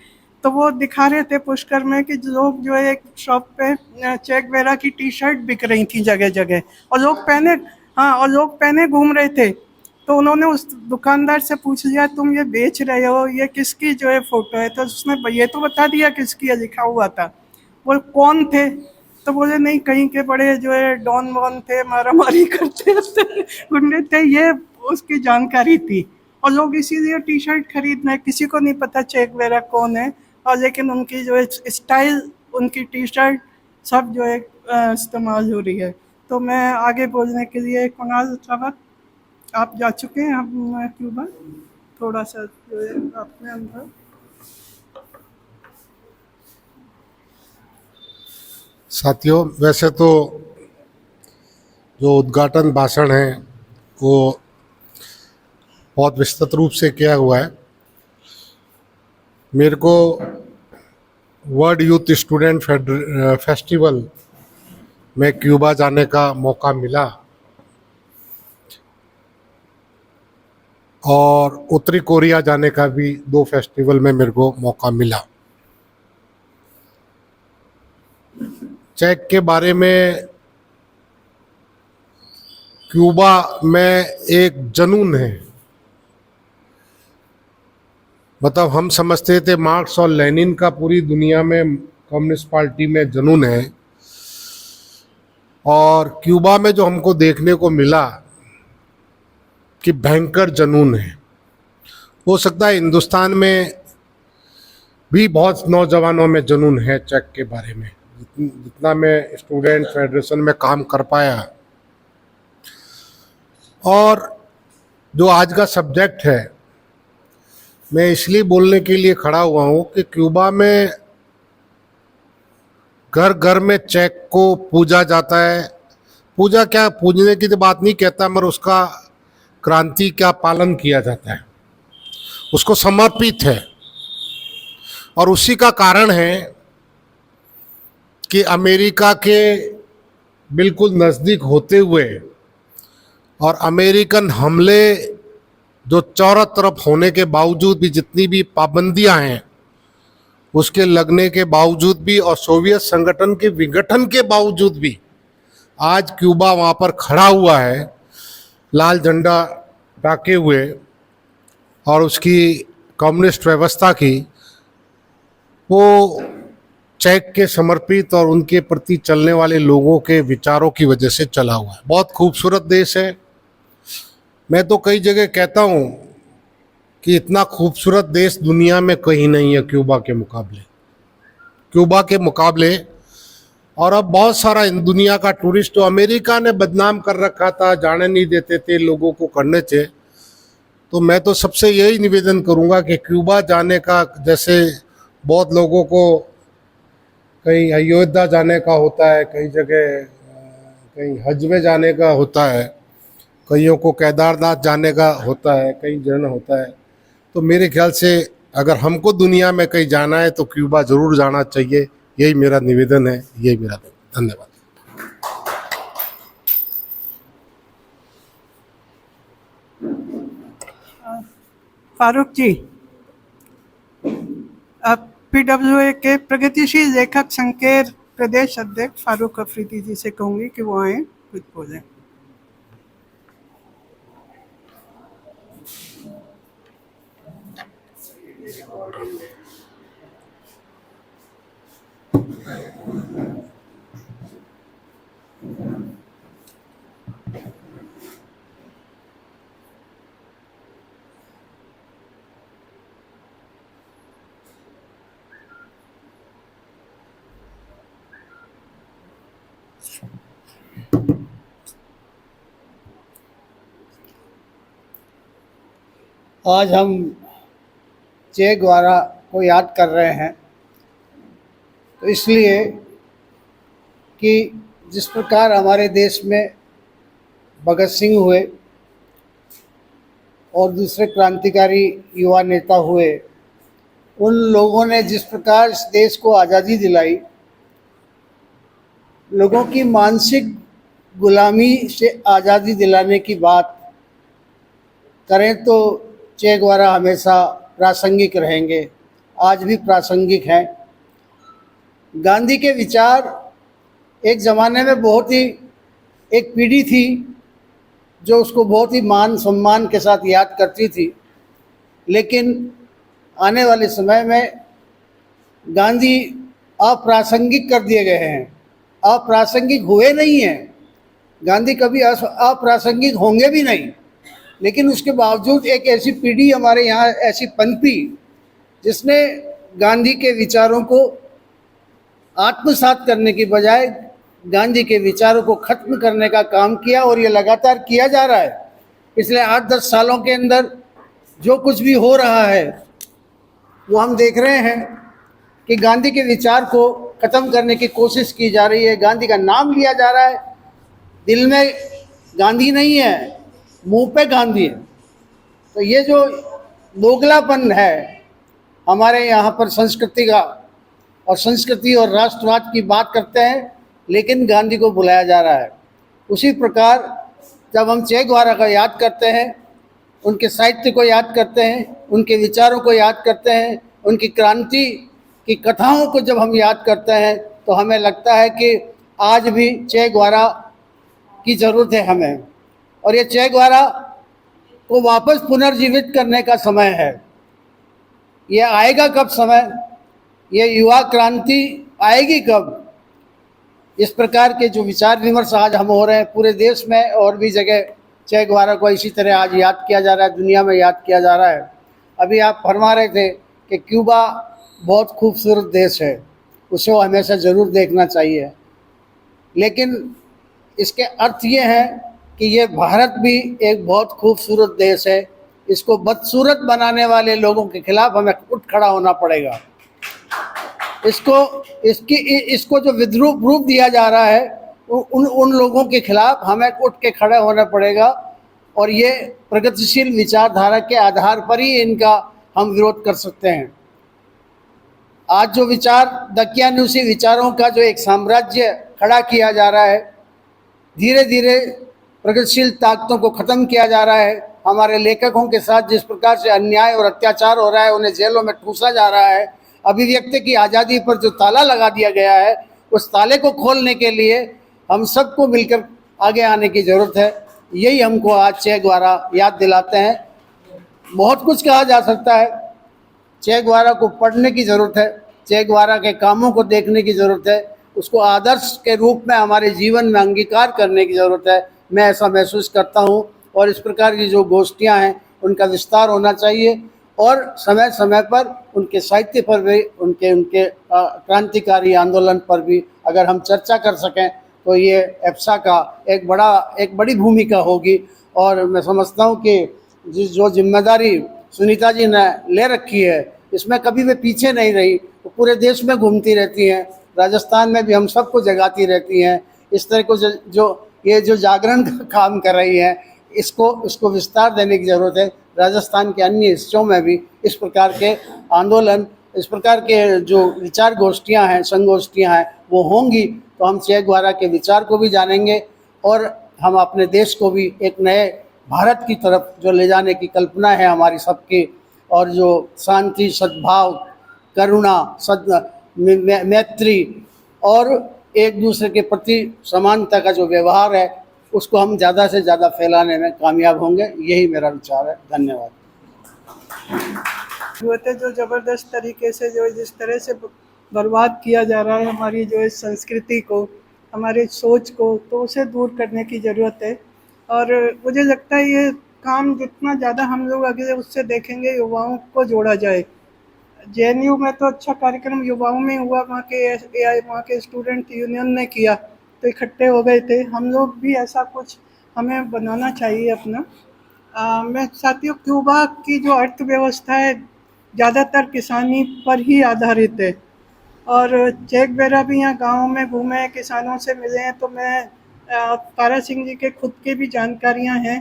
तो वो दिखा रहे थे पुष्कर में कि लोग जो है एक शॉप पे चे गुवेरा की T-शर्ट बिक रही थी जगह जगह, और लोग पहने घूम रहे थे। तो उन्होंने उस दुकानदार से पूछ लिया तुम ये बेच रहे हो, ये किसकी जो है फोटो है? तो उसने ये तो बता दिया किसकी है, लिखा हुआ था। वो कौन थे? तो बोले नहीं कहीं के बड़े जो है डॉन वॉन थे, मारा मारी करते गुंडे थे, ये उसकी जानकारी थी। और लोग इसीलिए T-शर्ट खरीद रहे, किसी को नहीं पता चे गुवेरा कौन है, और लेकिन उनकी जो है स्टाइल, उनकी T-शर्ट सब जो है इस्तेमाल हो रही है। तो मैं आगे बोलने के लिए, कुणाल रावत आप जा चुके हैं अब क्यूबा, थोड़ा सा जो है अपने अंदर। साथियों, वैसे तो जो उद्घाटन भाषण है वो बहुत विस्तृत रूप से किया हुआ है। मेरे को वर्ल्ड यूथ स्टूडेंट फेस्टिवल में क्यूबा जाने का मौका मिला, और उत्तरी कोरिया जाने का भी 2 फेस्टिवल में मेरे को मौका मिला। चेक के बारे में, क्यूबा में एक जुनून है। मतलब हम समझते थे मार्क्स और लेनिन का पूरी दुनिया में कम्युनिस्ट पार्टी में जुनून है, और क्यूबा में जो हमको देखने को मिला कि भयंकर जुनून है। हो सकता है हिंदुस्तान में भी बहुत नौजवानों में जुनून है चेक के बारे में, जितना मैं स्टूडेंट फेडरेशन में काम कर पाया। और जो आज का सब्जेक्ट है, मैं इसलिए बोलने के लिए खड़ा हुआ हूँ कि क्यूबा में घर घर में चेक को पूजा जाता है। पूजा क्या, पूजने की तो बात नहीं कहता, मगर उसका क्रांति का पालन किया जाता है, उसको समर्पित है। और उसी का कारण है कि अमेरिका के बिल्कुल नज़दीक होते हुए और अमेरिकन हमले जो चारों तरफ होने के बावजूद भी जितनी भी पाबंदियां हैं उसके लगने के बावजूद भी और सोवियत संगठन के विघटन के बावजूद भी आज क्यूबा वहाँ पर खड़ा हुआ है लाल झंडा टाके हुए, और उसकी कम्युनिस्ट व्यवस्था की वो चेक के समर्पित और उनके प्रति चलने वाले लोगों के विचारों की वजह से चला हुआ है। बहुत खूबसूरत देश है। मैं तो कई जगह कहता हूँ कि इतना खूबसूरत देश दुनिया में कहीं नहीं है क्यूबा के मुकाबले। क्यूबा के मुकाबले और अब बहुत सारा दुनिया का टूरिस्ट, तो अमेरिका ने बदनाम कर रखा था, जाने नहीं देते थे लोगों को करने से। तो मैं तो सबसे यही निवेदन करूंगा कि क्यूबा जाने का, जैसे बहुत लोगों को कहीं अयोध्या जाने का होता है, कई जगह कहीं हज में जाने का होता है, कईयों को केदारनाथ जाने का होता है, कई जन होता है। तो मेरे ख्याल से अगर हमको दुनिया में कहीं जाना है तो क्यूबा ज़रूर जाना चाहिए। यही मेरा निवेदन है, यही मेरा धन्यवाद। फारूक जी, PWA के प्रगतिशील लेखक संघ के प्रदेश अध्यक्ष फारूक अफरीदी जी से कहूंगी कि वो आए, कुछ बोलें। आज हम चे गुएवारा को याद कर रहे हैं, तो इसलिए कि जिस प्रकार हमारे देश में भगत सिंह हुए और दूसरे क्रांतिकारी युवा नेता हुए, उन लोगों ने जिस प्रकार इस देश को आज़ादी दिलाई, लोगों की मानसिक गुलामी से आज़ादी दिलाने की बात करें तो चे गुएवारा हमेशा प्रासंगिक रहेंगे, आज भी प्रासंगिक हैं। गांधी के विचार एक ज़माने में बहुत ही, एक पीढ़ी थी जो उसको बहुत ही मान सम्मान के साथ याद करती थी, लेकिन आने वाले समय में गांधी अप्रासंगिक कर दिए गए हैं। अप्रासंगिक हुए नहीं हैं, गांधी कभी अप्रासंगिक होंगे भी नहीं, लेकिन उसके बावजूद एक ऐसी पीढ़ी हमारे यहाँ ऐसी पनपी जिसने गांधी के विचारों को आत्मसात करने की बजाय गांधी के विचारों को खत्म करने का काम किया, और ये लगातार किया जा रहा है। पिछले 8-10 सालों के अंदर जो कुछ भी हो रहा है वो हम देख रहे हैं कि गांधी के विचार को ख़त्म करने की कोशिश की जा रही है। गांधी का नाम लिया जा रहा है, दिल में गांधी नहीं है, मुंह पे गांधी है। तो ये जो दोगलापन है हमारे यहाँ पर संस्कृति का, और संस्कृति और राष्ट्रवाद की बात करते हैं लेकिन गांधी को बुलाया जा रहा है। उसी प्रकार जब हम चे गुएवारा का याद करते हैं, उनके साहित्य को याद करते हैं, उनके विचारों को याद करते हैं, उनकी क्रांति की कथाओं को जब हम याद करते हैं, तो हमें लगता है कि आज भी चे गुएवारा की ज़रूरत है हमें। और ये चे गुएवारा को वापस पुनर्जीवित करने का समय है। ये आएगा कब समय, ये युवा क्रांति आएगी कब? इस प्रकार के जो विचार विमर्श आज हम हो रहे हैं पूरे देश में और भी जगह, चे गुएवारा को इसी तरह आज याद किया जा रहा है, दुनिया में याद किया जा रहा है। अभी आप फरमा रहे थे कि क्यूबा बहुत खूबसूरत देश है, उसे हमेशा ज़रूर देखना चाहिए, लेकिन इसके अर्थ ये है कि ये भारत भी एक बहुत खूबसूरत देश है। इसको बदसूरत बनाने वाले लोगों के खिलाफ हमें उठ खड़ा होना पड़ेगा। इसको जो विद्रूप रूप दिया जा रहा है, उन लोगों के खिलाफ हमें उठ के खड़े होना पड़ेगा, और ये प्रगतिशील विचारधारा के आधार पर ही इनका हम विरोध कर सकते हैं। आज जो विचार दकियानूसी विचारों का जो एक साम्राज्य खड़ा किया जा रहा है, धीरे धीरे प्रगतिशील ताकतों को ख़त्म किया जा रहा है। हमारे लेखकों के साथ जिस प्रकार से अन्याय और अत्याचार हो रहा है, उन्हें जेलों में ठूसा जा रहा है, अभिव्यक्ति की आज़ादी पर जो ताला लगा दिया गया है, उस ताले को खोलने के लिए हम सबको मिलकर आगे आने की ज़रूरत है। यही हमको आज चे ग्वारा याद दिलाते हैं। बहुत कुछ कहा जा सकता है, चे ग्वारा को पढ़ने की ज़रूरत है, चे ग्वारा के कामों को देखने की ज़रूरत है, उसको आदर्श के रूप में हमारे जीवन में अंगीकार करने की ज़रूरत है। मैं ऐसा महसूस करता हूँ और इस प्रकार की जो गोष्ठियाँ हैं उनका विस्तार होना चाहिए और समय समय पर उनके साहित्य पर भी, उनके क्रांतिकारी आंदोलन पर भी अगर हम चर्चा कर सकें तो ये एप्सा का एक बड़ी भूमिका होगी। और मैं समझता हूँ कि जो जिम्मेदारी सुनीता जी ने ले रखी है, इसमें कभी वे पीछे नहीं रही। वो पूरे देश में घूमती रहती हैं, राजस्थान में भी हम सबको जगाती रहती हैं। इस तरह को जो जागरण का काम कर रही हैं, इसको विस्तार देने की ज़रूरत है। राजस्थान के अन्य हिस्सों में भी इस प्रकार के आंदोलन, इस प्रकार के जो विचार गोष्ठियाँ हैं, संगोष्ठियाँ हैं, वो होंगी तो हम चे ग्वारा के विचार को भी जानेंगे और हम अपने देश को भी एक नए भारत की तरफ जो ले जाने की कल्पना है हमारी सबकी, और जो शांति, सद्भाव, करुणा, मैत्री और एक दूसरे के प्रति समानता का जो व्यवहार है, उसको हम ज़्यादा से ज़्यादा फैलाने में कामयाब होंगे। यही मेरा विचार है। धन्यवाद। जो ज़बरदस्त तरीके से जो जिस तरह से बर्बाद किया जा रहा है हमारी जो इस संस्कृति को, हमारी सोच को, तो उसे दूर करने की ज़रूरत है। और मुझे लगता है ये काम जितना ज़्यादा हम लोग आगे उससे देखेंगे, युवाओं को जोड़ा जाए। जेएनयू में तो अच्छा कार्यक्रम युवाओं में हुआ, वहाँ के स्टूडेंट यूनियन ने किया तो इकट्ठे हो गए थे। हम लोग भी ऐसा कुछ हमें बनाना चाहिए अपना। मैं साथियों, क्यूबा की जो अर्थव्यवस्था है ज़्यादातर किसानी पर ही आधारित है और चे ग्वेरा भी यहाँ गाँव में घूमे, किसानों से मिले हैं। तो मैं तारा सिंह जी के खुद की भी जानकारियाँ हैं।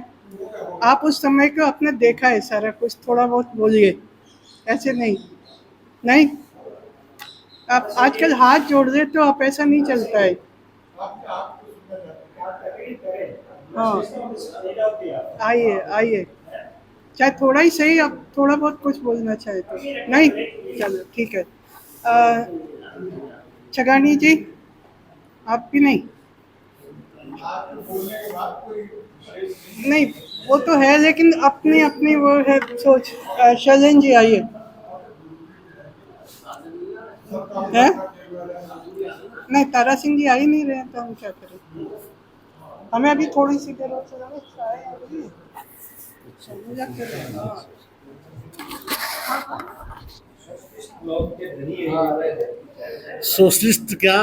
आप उस समय को आपने देखा है सारा कुछ, थोड़ा बहुत बोलिए, ऐसे नहीं आप आजकल हाथ जोड़ दे तो आप, ऐसा नहीं चलता है। हाँ, आइए चाहे थोड़ा ही सही, आप थोड़ा बहुत कुछ बोलना चाहे तो। नहीं, चलो ठीक है। छगानी जी, आप भी नहीं, वो तो है, लेकिन अपनी वो है सोच। शैलेन जी आइए। है नहीं, तारा सिंह जी आ ही नहीं रहे तो हम क्या करें। हमें अभी थोड़ी सी देर सोशलिस्ट क्या,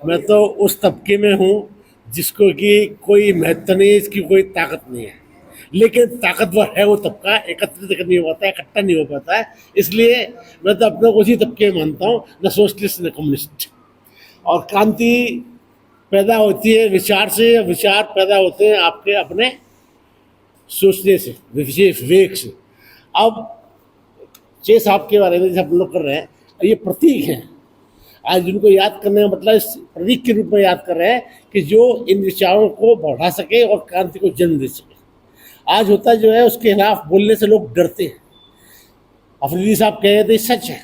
मैं तो उस तबके में हूँ जिसको कि कोई महत्व नहीं है, इसकी कोई ताकत नहीं है, लेकिन ताकतवर है वो तबका, एकत्रित नहीं हो पाता है, इकट्ठा नहीं हो पाता है। इसलिए मैं तो अपने को उसी तबके में मानता हूँ, न सोशलिस्ट न कम्युनिस्ट। और क्रांति पैदा होती है विचार से, विचार पैदा होते हैं आपके अपने सोचने से, विशेष विवेक से। अब चे साहब के बारे में जैसे हम लोग कर रहे हैं, ये प्रतीक हैं। आज जिनको याद करने का मतलब इस प्रतीक के रूप में याद कर रहे हैं कि जो इन विचारों को बढ़ा सके और क्रांति को जन्म दे सके। आज होता जो है उसके खिलाफ बोलने से लोग डरते हैं। अफरीदी साहब कह रहे थे, सच है,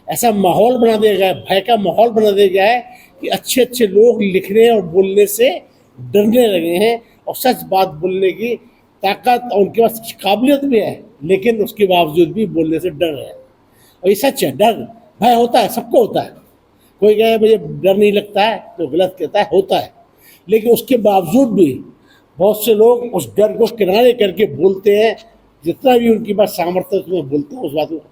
ऐसा माहौल बना दिया गया है, भय का माहौल बना दिया गया है कि अच्छे अच्छे लोग लिखने और बोलने से डरने लगे हैं। और सच बात बोलने की ताकत और उनके पास काबिलियत भी है, लेकिन उसके बावजूद भी बोलने से डर है। और ये सच है, डर भय होता है, सबको होता है। कोई कहे मुझे डर नहीं लगता है तो गलत कहता है, होता है। लेकिन उसके बावजूद भी बहुत से लोग उस डर को किनारे करके बोलते हैं, जितना भी उनकी बात सामर्थ्य उसमें बोलते हैं, उस बात को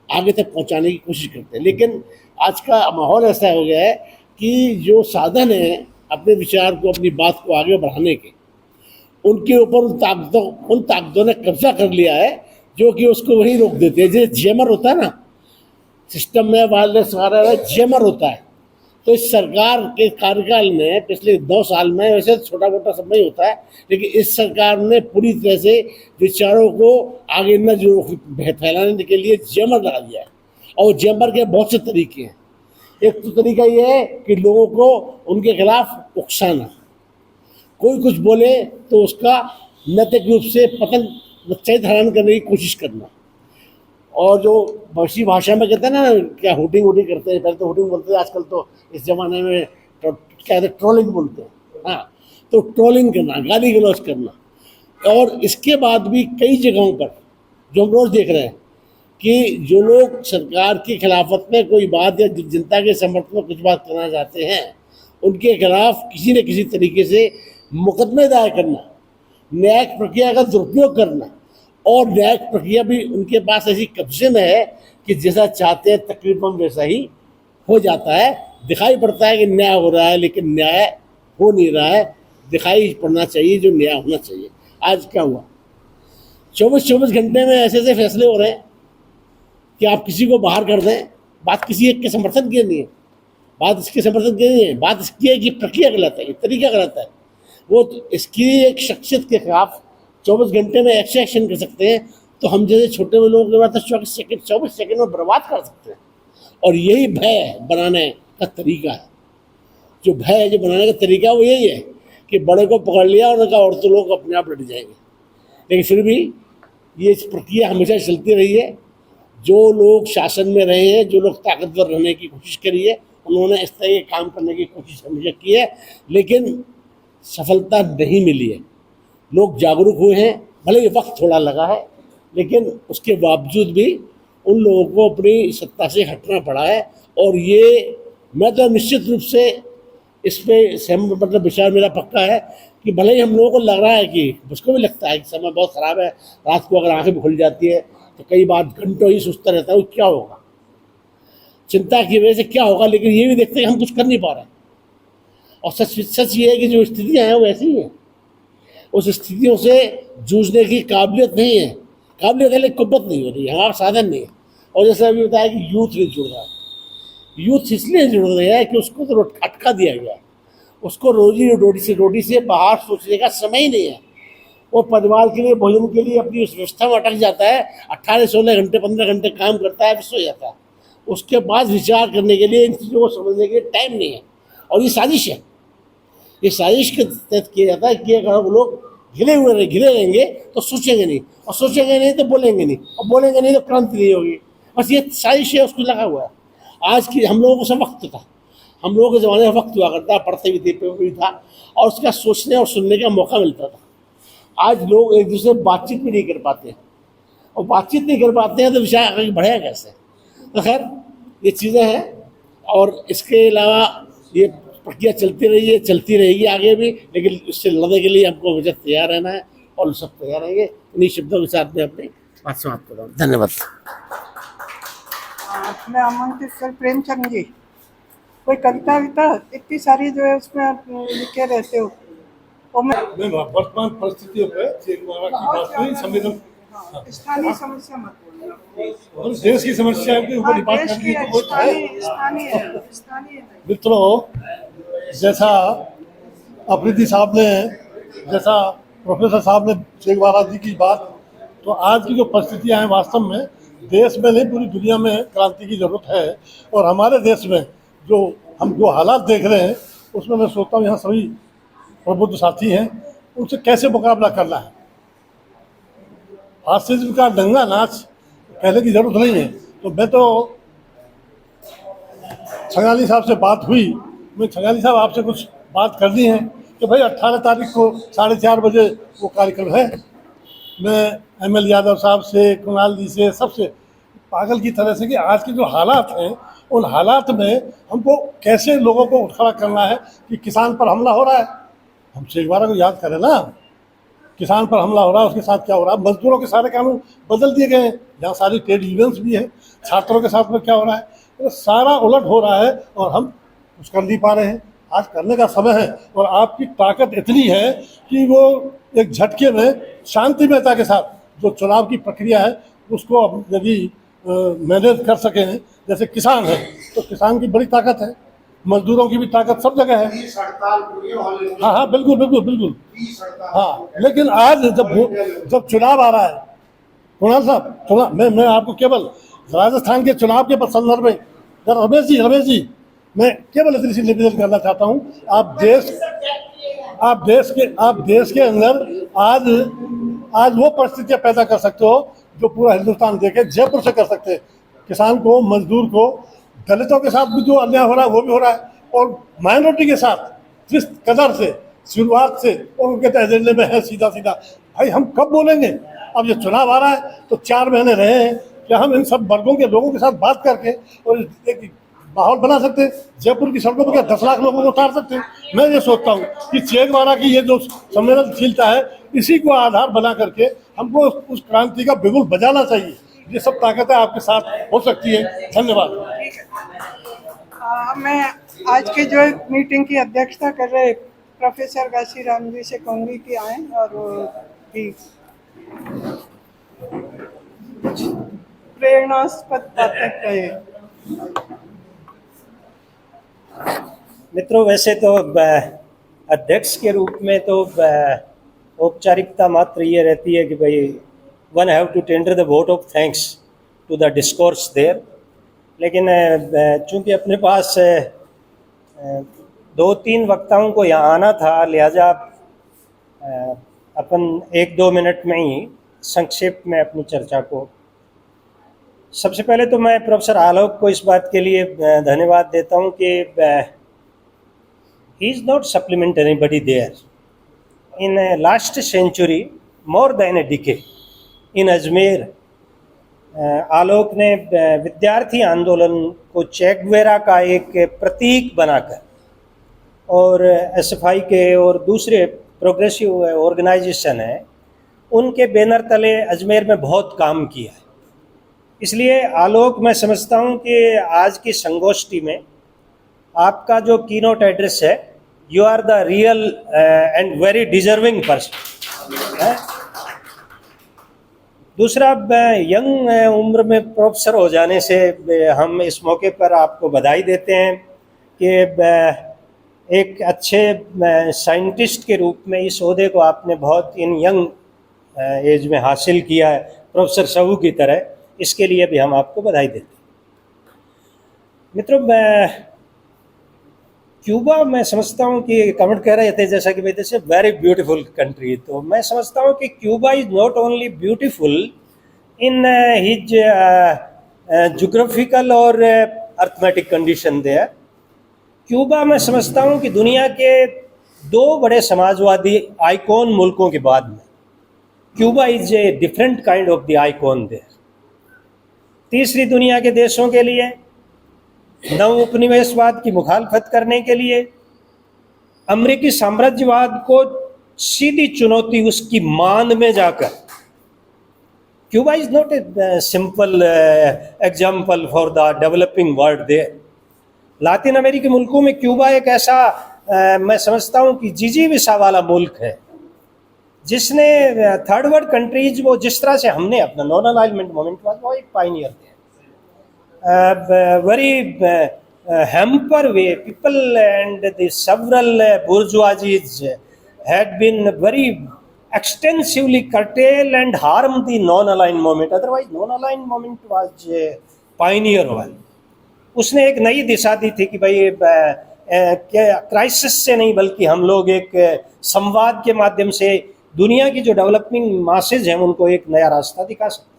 आगे तक पहुंचाने की कोशिश करते हैं। लेकिन आज का माहौल ऐसा हो गया है कि जो साधन है अपने विचार को, अपनी बात को आगे बढ़ाने के, उनके ऊपर उन ताकतों ने कब्जा कर लिया है जो कि उसको वही रोक देते हैं। जैसे जेमर होता है ना, सिस्टम में वायरलेस वगैरह जेमर होता है। तो इस सरकार के कार्यकाल में पिछले 2 साल में, वैसे छोटा मोटा सब में होता है, लेकिन इस सरकार ने पूरी तरह से विचारों को आगे न जो फैलाने के लिए जेमर लगा दिया है। और जेमर के बहुत से तरीके हैं। एक तो तरीका ये है कि लोगों को उनके खिलाफ उकसाना, कोई कुछ बोले तो उसका नैतिक रूप से पतन, सही धारण करने की कोशिश करना। और जो बशी भाषा में कहते हैं ना, क्या हुटिंग वुटिंग करते हैं, पहले तो हुटिंग बोलते थे, आजकल तो इस जमाने में क्या कहते हैं, ट्रोलिंग बोलते हैं। हाँ, तो ट्रोलिंग करना, गाली गलौज करना। और इसके बाद भी कई जगहों पर जो हम रोज देख रहे हैं कि जो लोग सरकार की खिलाफत में कोई बात या जनता के समर्थन में कुछ बात करना चाहते हैं, उनके खिलाफ किसी न किसी तरीके से मुकदमे दायर करना, न्यायिक प्रक्रिया का दुरुपयोग करना, और न्यायिक प्रक्रिया भी उनके पास ऐसी कब्जे में है कि जैसा चाहते हैं तकरीबन वैसा ही हो जाता है। दिखाई पड़ता है कि न्याय हो रहा है, लेकिन न्याय हो नहीं रहा है। दिखाई पड़ना चाहिए जो न्याय होना चाहिए। आज क्या हुआ, 24 घंटे में ऐसे ऐसे फैसले हो रहे हैं कि आप किसी को बाहर कर दें। बात किसी एक के समर्थन की नहीं है, बात इसके समर्थन की नहीं है, बात इसकी है कि प्रक्रिया गलत है, तरीका गलत है। वो इसकी एक शख्सियत के खिलाफ 24 घंटे में ऐसे एक्शन कर सकते हैं, तो हम जैसे छोटे लोगों के बाद 24 सेकंड में बर्बाद कर सकते हैं। और यही भय बनाने का तरीका है। जो भय है, जो बनाने का तरीका है, वो यही है कि बड़े को पकड़ लिया और उन्होंने कहा और तो लोग अपने आप लड़ जाएंगे। लेकिन फिर भी ये प्रक्रिया हमेशा चलती रही है। जो लोग शासन में रहे हैं, जो लोग ताकतवर रहने की कोशिश करी है, उन्होंने इस तरह के काम करने की कोशिश हमेशा की है, लेकिन सफलता नहीं मिली है। लोग जागरूक हुए हैं, भले ही वक्त थोड़ा लगा है, लेकिन उसके बावजूद भी उन लोगों को अपनी सत्ता से हटना पड़ा है। और ये मैं तो निश्चित रूप से इस पर सहमत, मतलब विचार मेरा पक्का है कि भले ही हम लोगों को लग रहा है कि उसको भी लगता है कि समय बहुत ख़राब है, रात को अगर आंखें भी खुल जाती है तो कई बार घंटों ही सोचता रहता है क्या होगा, चिंता की वजह से क्या होगा। लेकिन ये भी देखते हैं कि हम कुछ कर नहीं पा रहे हैं। और सच ये है कि जो स्थितियाँ हैं वो ऐसी ही हैं। उस स्थितियों से जूझने की काबिलियत नहीं है, काबिलियत है लेकिन कुव्वत नहीं हो रही है, हमारा साधन नहीं है। और जैसे अभी बताया कि यूथ नहीं जुड़ रहा है, यूथ इसलिए जुड़ रहा है कि उसको तो अटका दिया गया है। उसको रोटी से बाहर सोचने का समय ही नहीं है। वो परिवार के लिए, भोजन के लिए अपनी उस व्यवस्था में अटक जाता है। 18-16 घंटे 15 घंटे काम करता है, फिर सो जाता है। उसके बाद विचार करने के लिए, इन चीज़ों को समझने के लिए टाइम नहीं है। और ये साजिश है, ये साजिश के तहत किया जाता है कि अगर वो लोग घिरे रहेंगे तो सोचेंगे नहीं, और सोचेंगे नहीं तो बोलेंगे नहीं, और बोलेंगे नहीं तो क्रांति नहीं होगी। बस ये साजिश है, उसको लगा हुआ है। आज की हम लोगों को सब वक्त था, हम लोगों के ज़माने में वक्त हुआ करता, पढ़ते भी थे, पेपर भी था, और उसका सोचने और सुनने का मौका मिलता था। आज लोग एक दूसरे से बातचीत भी नहीं कर पाते हैं, और बातचीत नहीं कर पाते हैं तो विषय आगे बढ़ेगा कैसे। तो खैर ये चीज़ें हैं, और इसके अलावा ये प्रक्रिया चलती रही है, चलती रहेगी आगे भी। लेकिन इससे लड़ने के लिए हमको हमेशा तैयार रहना है, और सब तैयार रहेंगे। इन्हीं शब्दों के साथ में अपनी बात समाप्त कर रहा हूँ। धन्यवाद। मैं आमंत्रित सर प्रेमचंद जी, कोई कविता विता इतनी सारी जो है उसमें आप लिखे रहते हो, और मैं वर्तमान परिस्थितियों पे चेक द्वारा की बात हुई, संवेदन स्थानीय समस्या मत बोलना, और देश की समस्या के ऊपर बात देश करनी की तो वो है। स्थानीय मित्रों, जैसा अफरीदी साहब ने, जैसा प्रोफेसर साहब ने शेख वाला जी की बात, तो आज की जो परिस्थितियां हैं वास्तव में देश में नहीं पूरी दुनिया में क्रांति की जरूरत है। और हमारे देश में जो हालात देख रहे हैं उसमें मैं सोचता हूँ यहाँ सभी प्रबुद्ध साथी हैं, उनसे कैसे मुकाबला करना है। फासिज्म का दंगा नाच कहने की जरूरत नहीं है। तो मैं तो छंगाली साहब से बात हुई, मैं छंगाली साहब आपसे कुछ बात करनी है कि भाई 18 तारीख को 4:30 बजे वो कार्यक्रम है। मैं ML यादव साहब से, कुणाल जी से, सबसे पागल की तरह से कि आज के जो हालात हैं उन हालात में हमको कैसे लोगों को खड़ा करना है कि किसान पर हमला हो रहा है। हम शेखवारा को याद करें ना, किसान पर हमला हो रहा है, उसके साथ क्या हो रहा है, मजदूरों के सारे कानून बदल दिए गए हैं, जहाँ सारी ट्रेड यूनियंस भी हैं, छात्रों के साथ में क्या हो रहा है, तो सारा उलट हो रहा है और हम कुछ कर नहीं पा रहे हैं। आज करने का समय है और आपकी ताकत इतनी है कि वो एक झटके में शांति मेहता के साथ जो चुनाव की प्रक्रिया है उसको यदि मैनेज कर सकें, जैसे किसान है तो किसान की बड़ी ताकत है, मजदूरों की भी ताकत सब जगह है। हाँ हाँ बिल्कुल बिल्कुल बिल्कुल हाँ। लेकिन आज जब चुनाव आ रहा है, कुणाल साहब, चुनाव मैं आपको केवल राजस्थान के चुनाव के संदर्भ में, रमेश जी मैं केवल इतनी सी निवेदन करना चाहता हूँ, आप देश के अंदर आज वो परिस्थितियाँ पैदा कर सकते हो जो पूरा हिंदुस्तान देखे, जयपुर से कर सकते हैं। किसान को, मजदूर को, दलितों के साथ भी जो अन्याय हो रहा है वो भी हो रहा है, और माइनॉरिटी के साथ जिस कदर से शुरुआत से और उनके एजेंडे में है सीधा सीधा। भाई हम कब बोलेंगे? अब ये चुनाव आ रहा है तो 4 महीने रहे हैं, क्या हम इन सब वर्गों के लोगों के साथ बात करके और एक माहौल बना सकते हैं? जयपुर की सड़कों पर क्या 10 लाख लोगों को उतार सकते हैं? मैं ये सोचता हूँ कि चे गुएवारा की ये जो संवेदनशीलता है, इसी को आधार बना करके हमको उस क्रांति का बिगुल बजाना चाहिए। ये सब ताकतें आपके साथ हो सकती है। धन्यवाद। मैं आज के जो मीटिंग की अध्यक्षता कर रहे प्रोफेसर घासीराम जी से कहूँगी कि आए और वो भी प्रेरणास्पद बातें कहे। मित्रों, वैसे तो अध्यक्ष के रूप में तो औपचारिकता मात्र ये रहती है कि भाई one have to tender the vote of thanks to the discourse there, लेकिन चूंकि अपने पास 2-3 वक्ताओं को यहाँ आना था, लिहाजा अपन 1-2 मिनट में ही संक्षेप में अपनी चर्चा को। सबसे पहले तो मैं प्रोफेसर आलोक को इस बात के लिए धन्यवाद देता हूँ कि he is not supplement anybody there. In last century, more than a decade, in Ajmer, आलोक ने विद्यार्थी आंदोलन को चे गुएवारा का एक प्रतीक बनाकर और एसएफआई के और दूसरे प्रोग्रेसिव ऑर्गेनाइजेशन हैं, उनके बैनर तले अजमेर में बहुत काम किया है। इसलिए आलोक, मैं समझता हूँ कि आज की संगोष्ठी में आपका जो कीनोट एड्रेस है, you are the real and very deserving person. दूसरा, यंग उम्र में प्रोफेसर हो जाने से हम इस मौके पर आपको बधाई देते हैं कि एक अच्छे साइंटिस्ट के रूप में इस ओहदे को आपने बहुत इन यंग एज में हासिल किया है, प्रोफेसर सबू की तरह। इसके लिए भी हम आपको बधाई देते हैं। मित्रों, क्यूबा, मैं समझता हूँ कि कमेंट कह रहे थे जैसा कि this is very beautiful country, तो मैं समझता हूँ कि Cuba is not only beautiful in his geographical और अर्थमेटिक कंडीशन देयर। क्यूबा, मैं समझता हूँ कि दुनिया के 2 बड़े समाजवादी आइकॉन मुल्कों के बाद में Cuba is a different kind of the icon there. तीसरी दुनिया के देशों के लिए नव उपनिवेशवाद की मुखालफत करने के लिए अमेरिकी साम्राज्यवाद को सीधी चुनौती उसकी मान में जाकर, Cuba is not a simple example for the developing world there. लातिन अमेरिकी मुल्कों में क्यूबा एक ऐसा मैं समझता हूँ कि जीजी विसा वाला मुल्क है, जिसने थर्ड वर्ल्ड कंट्रीज, वो जिस तरह से हमने अपना नॉन अलाइनमेंट मूवमेंट वाज, वो एक पायनियर थे। very hamper way people and the several bourgeoisies had been very extensively curtail and harm the non-aligned movement. Otherwise non-aligned movement was a pioneer one. उसने एक नई दिशा दी थी कि भाई क्राइसिस से नहीं बल्कि हम लोग एक संवाद के माध्यम से दुनिया की जो डेवलपिंग मासेज हैं उनको एक नया रास्ता दिखा सकते हैं।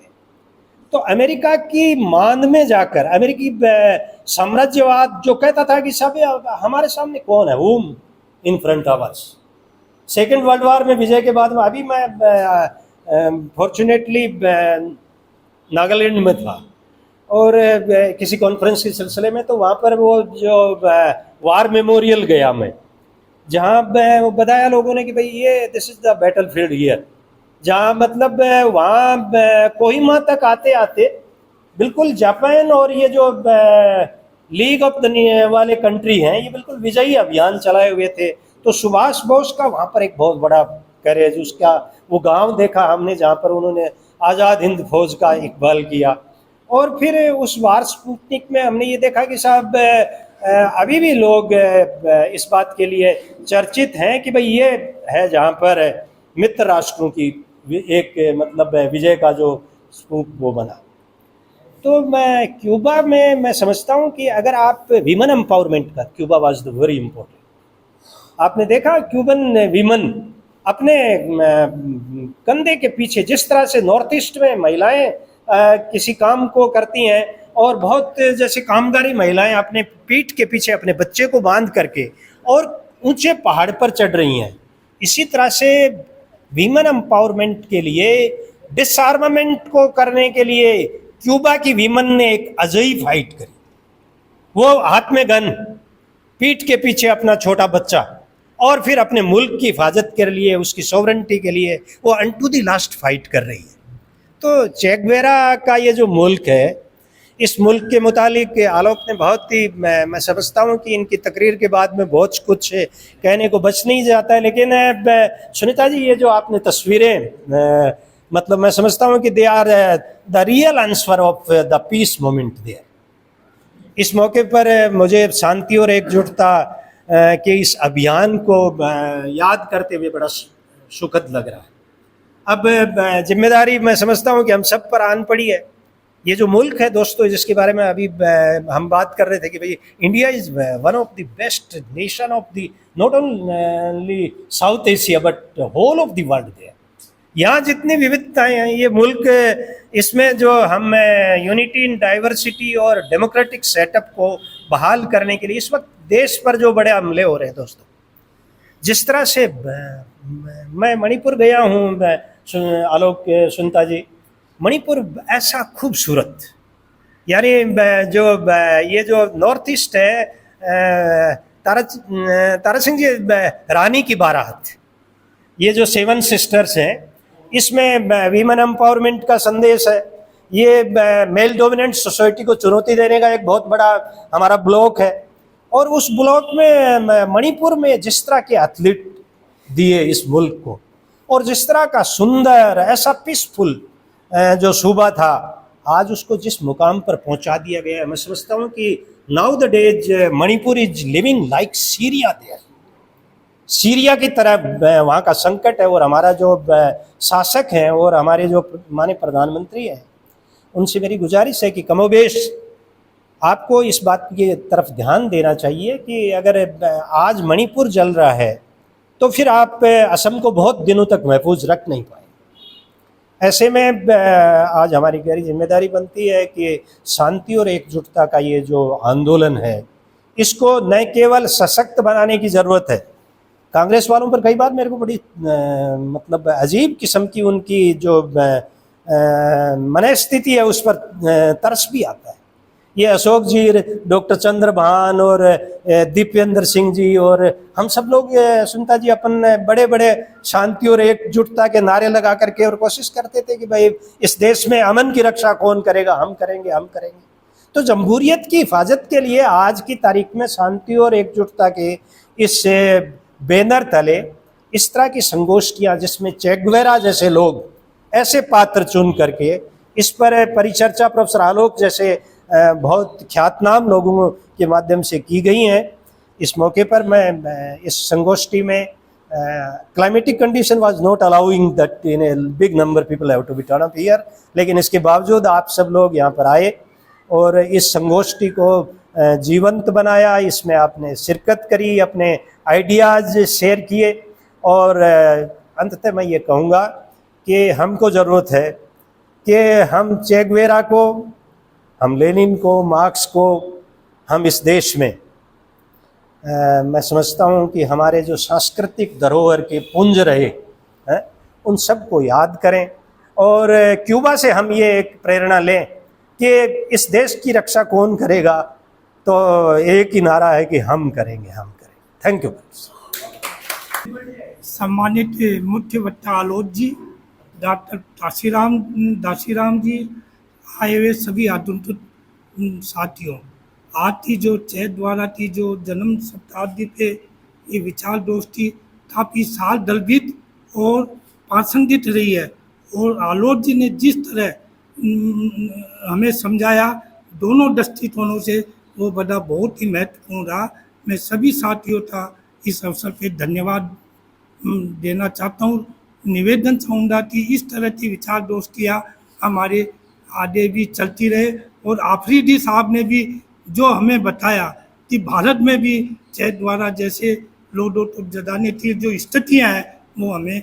तो अमेरिका की मान में जाकर अमेरिकी साम्राज्यवाद जो कहता था कि सब हमारे सामने कौन है, whom in front of us। Second world war में विजय के बाद में, अभी मैं फॉर्चुनेटली नागालैंड में था और किसी कॉन्फ्रेंस के सिलसिले में, तो वहाँ पर वो जो वार मेमोरियल गया मैं, जहाँ वो बताया लोगों ने कि भाई ये this is the battle field here, जहाँ मतलब वहाँ कोहिमा तक आते आते बिल्कुल जापान और ये जो लीग ऑफ द वाले कंट्री हैं, ये बिल्कुल विजयी अभियान चलाए हुए थे। तो सुभाष बोस का वहाँ पर एक बहुत बड़ा करेज, उसका वो गांव देखा हमने जहाँ पर उन्होंने आज़ाद हिंद फौज का इकबाल किया। और फिर उस वार स्पुतनिक में हमने ये देखा कि साहब अभी भी लोग इस बात के लिए चर्चित हैं कि भाई ये है जहाँ पर मित्र राष्ट्रों की एक मतलब विजय का जो स्तूप वो बना। तो मैं क्यूबा में मैं समझता हूँ कि अगर आप वीमेन एम्पावरमेंट का, Cuba was the very important. आपने देखा क्यूबन वीमेन अपने कंधे के पीछे, जिस तरह से नॉर्थ ईस्ट में महिलाएं किसी काम को करती हैं और बहुत जैसे कामगारी महिलाएं अपने पीठ के पीछे अपने बच्चे को बांध करके और ऊंचे पहाड़ पर चढ़ रही हैं, इसी तरह से वीमेन एम्पावरमेंट के लिए, डिसआर्मामेंट को करने के लिए क्यूबा की वीमेन ने एक अजयी फाइट करी। वो हाथ में गन, पीठ के पीछे अपना छोटा बच्चा, और फिर अपने मुल्क की हिफाजत के लिए, उसकी सॉवरेंटी के लिए वो अनटू द लास्ट फाइट कर रही है। तो चे गुवेरा का ये जो मुल्क है, इस मुल्क के मुतालिक आलोक ने बहुत ही, मैं समझता हूँ कि इनकी तकरीर के बाद में बहुत कुछ कहने को बच नहीं जाता है, लेकिन सुनीता जी ये जो आपने तस्वीरें, मतलब मैं समझता हूँ कि they are the real answer of the peace moment there. इस मौके पर मुझे शांति और एकजुटता के इस अभियान को याद करते हुए बड़ा सुखद लग रहा है। अब जिम्मेदारी मैं समझता हूँ कि हम सब पर आन पड़ी है। ये जो मुल्क है दोस्तों, जिसके बारे में अभी हम बात कर रहे थे कि भाई India is one of the best nation of the not only South Asia but whole of the world there. यहाँ जितनी विविधताएं हैं, ये मुल्क, इसमें जो हम यूनिटी इन डाइवर्सिटी और डेमोक्रेटिक सेटअप को बहाल करने के लिए इस वक्त देश पर जो बड़े हमले हो रहे हैं दोस्तों, जिस तरह से मैं मणिपुर गया हूँ आलोक, सुनीता जी, मणिपुर ऐसा खूबसूरत, यानी जो ये जो नॉर्थ ईस्ट है, तारा सिंह जी रानी की बारात, ये जो 7 सिस्टर्स हैं, इसमें वीमेन एम्पावरमेंट का संदेश है। ये मेल डोमिनेंट सोसाइटी को चुनौती देने का एक बहुत बड़ा हमारा ब्लॉक है, और उस ब्लॉक में मणिपुर में जिस तरह के एथलीट दिए इस मुल्क को, और जिस तरह का सुंदर ऐसा पीसफुल जो सूबा था, आज उसको जिस मुकाम पर पहुंचा दिया गया है, मैं समझता हूँ कि now the days Manipur is living like Syria there. Syria की तरह वहाँ का संकट है, और हमारा जो शासक हैं और हमारे जो माननीय प्रधानमंत्री हैं, उनसे मेरी गुजारिश है कि कमोबेश आपको इस बात की तरफ ध्यान देना चाहिए कि अगर आज मणिपुर जल रहा है तो फिर आप असम को बहुत दिनों तक महफूज रख नहीं पाए। ऐसे में आज हमारी गहरी जिम्मेदारी बनती है कि शांति और एकजुटता का ये जो आंदोलन है, इसको न केवल सशक्त बनाने की ज़रूरत है। कांग्रेस वालों पर कई बार मेरे को बड़ी मतलब अजीब किस्म की उनकी जो मनस्थिति है, उस पर तरस भी आता है। ये अशोक जी, डॉक्टर चंद्रभान और दीपेंद्र सिंह जी और हम सब लोग, सुनीता जी, अपन बड़े बड़े शांति और एकजुटता के नारे लगा करके और कोशिश करते थे कि भाई इस देश में अमन की रक्षा कौन करेगा, हम करेंगे, हम करेंगे। तो जमहूरियत की हिफाजत के लिए आज की तारीख में शांति और एकजुटता के इस बैनर तले इस तरह की संगोष्ठियाँ, जिसमें चे गुवेरा जैसे लोग ऐसे पात्र चुन करके इस पर परिचर्चा प्रोफेसर आलोक जैसे बहुत ख्यातनाम लोगों के माध्यम से की गई हैं। इस मौके पर मैं इस संगोष्ठी में climatic condition was not allowing that in a big number people have to be turn up here, लेकिन इसके बावजूद आप सब लोग यहाँ पर आए और इस संगोष्ठी को जीवंत बनाया, इसमें आपने शिरकत करी, अपने आइडियाज़ शेयर किए, और अंततः मैं ये कहूँगा कि हमको ज़रूरत है कि हम चे गुवेरा को, हम लेनिन को, मार्क्स को, हम इस देश में मैं समझता हूँ कि हमारे जो सांस्कृतिक धरोहर के पुंज रहे हैं, उन सब को याद करें, और क्यूबा से हम ये एक प्रेरणा लें कि इस देश की रक्षा कौन करेगा, तो एक ही नारा है कि हम करेंगे, हम करेंगे। Thank you. सम्मानित मुख्य वक्ता आलोक जी, डॉक्टर दासीराम जी, आए हुए सभी आधुनिक साथियों, आज की जो चे द्वारा की जो जन्म शताब्दी पे ये विचार दोस्ती काफ़ी साल दलवित और प्रासंगिक रही है, और आलोक जी ने जिस तरह हमें समझाया दोनों दृष्टिकोणों से, वो बड़ा बहुत ही महत्वपूर्ण रहा। मैं सभी साथियों का इस अवसर पे धन्यवाद देना चाहता हूँ। निवेदन चाहूँगा कि इस तरह की विचार दोस्तियाँ हमारे आगे भी चलती रहे, और आफरीदी साहब ने भी जो हमें बताया कि भारत में भी चे द्वारा जैसे लोडो तो जदाने की जो स्थितियाँ हैं वो हमें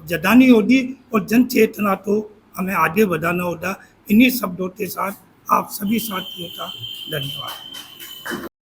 जतानी होगी और जन चेतना तो हमें आगे बढ़ाना होगा। इन्हीं शब्दों के साथ आप सभी साथियों का धन्यवाद।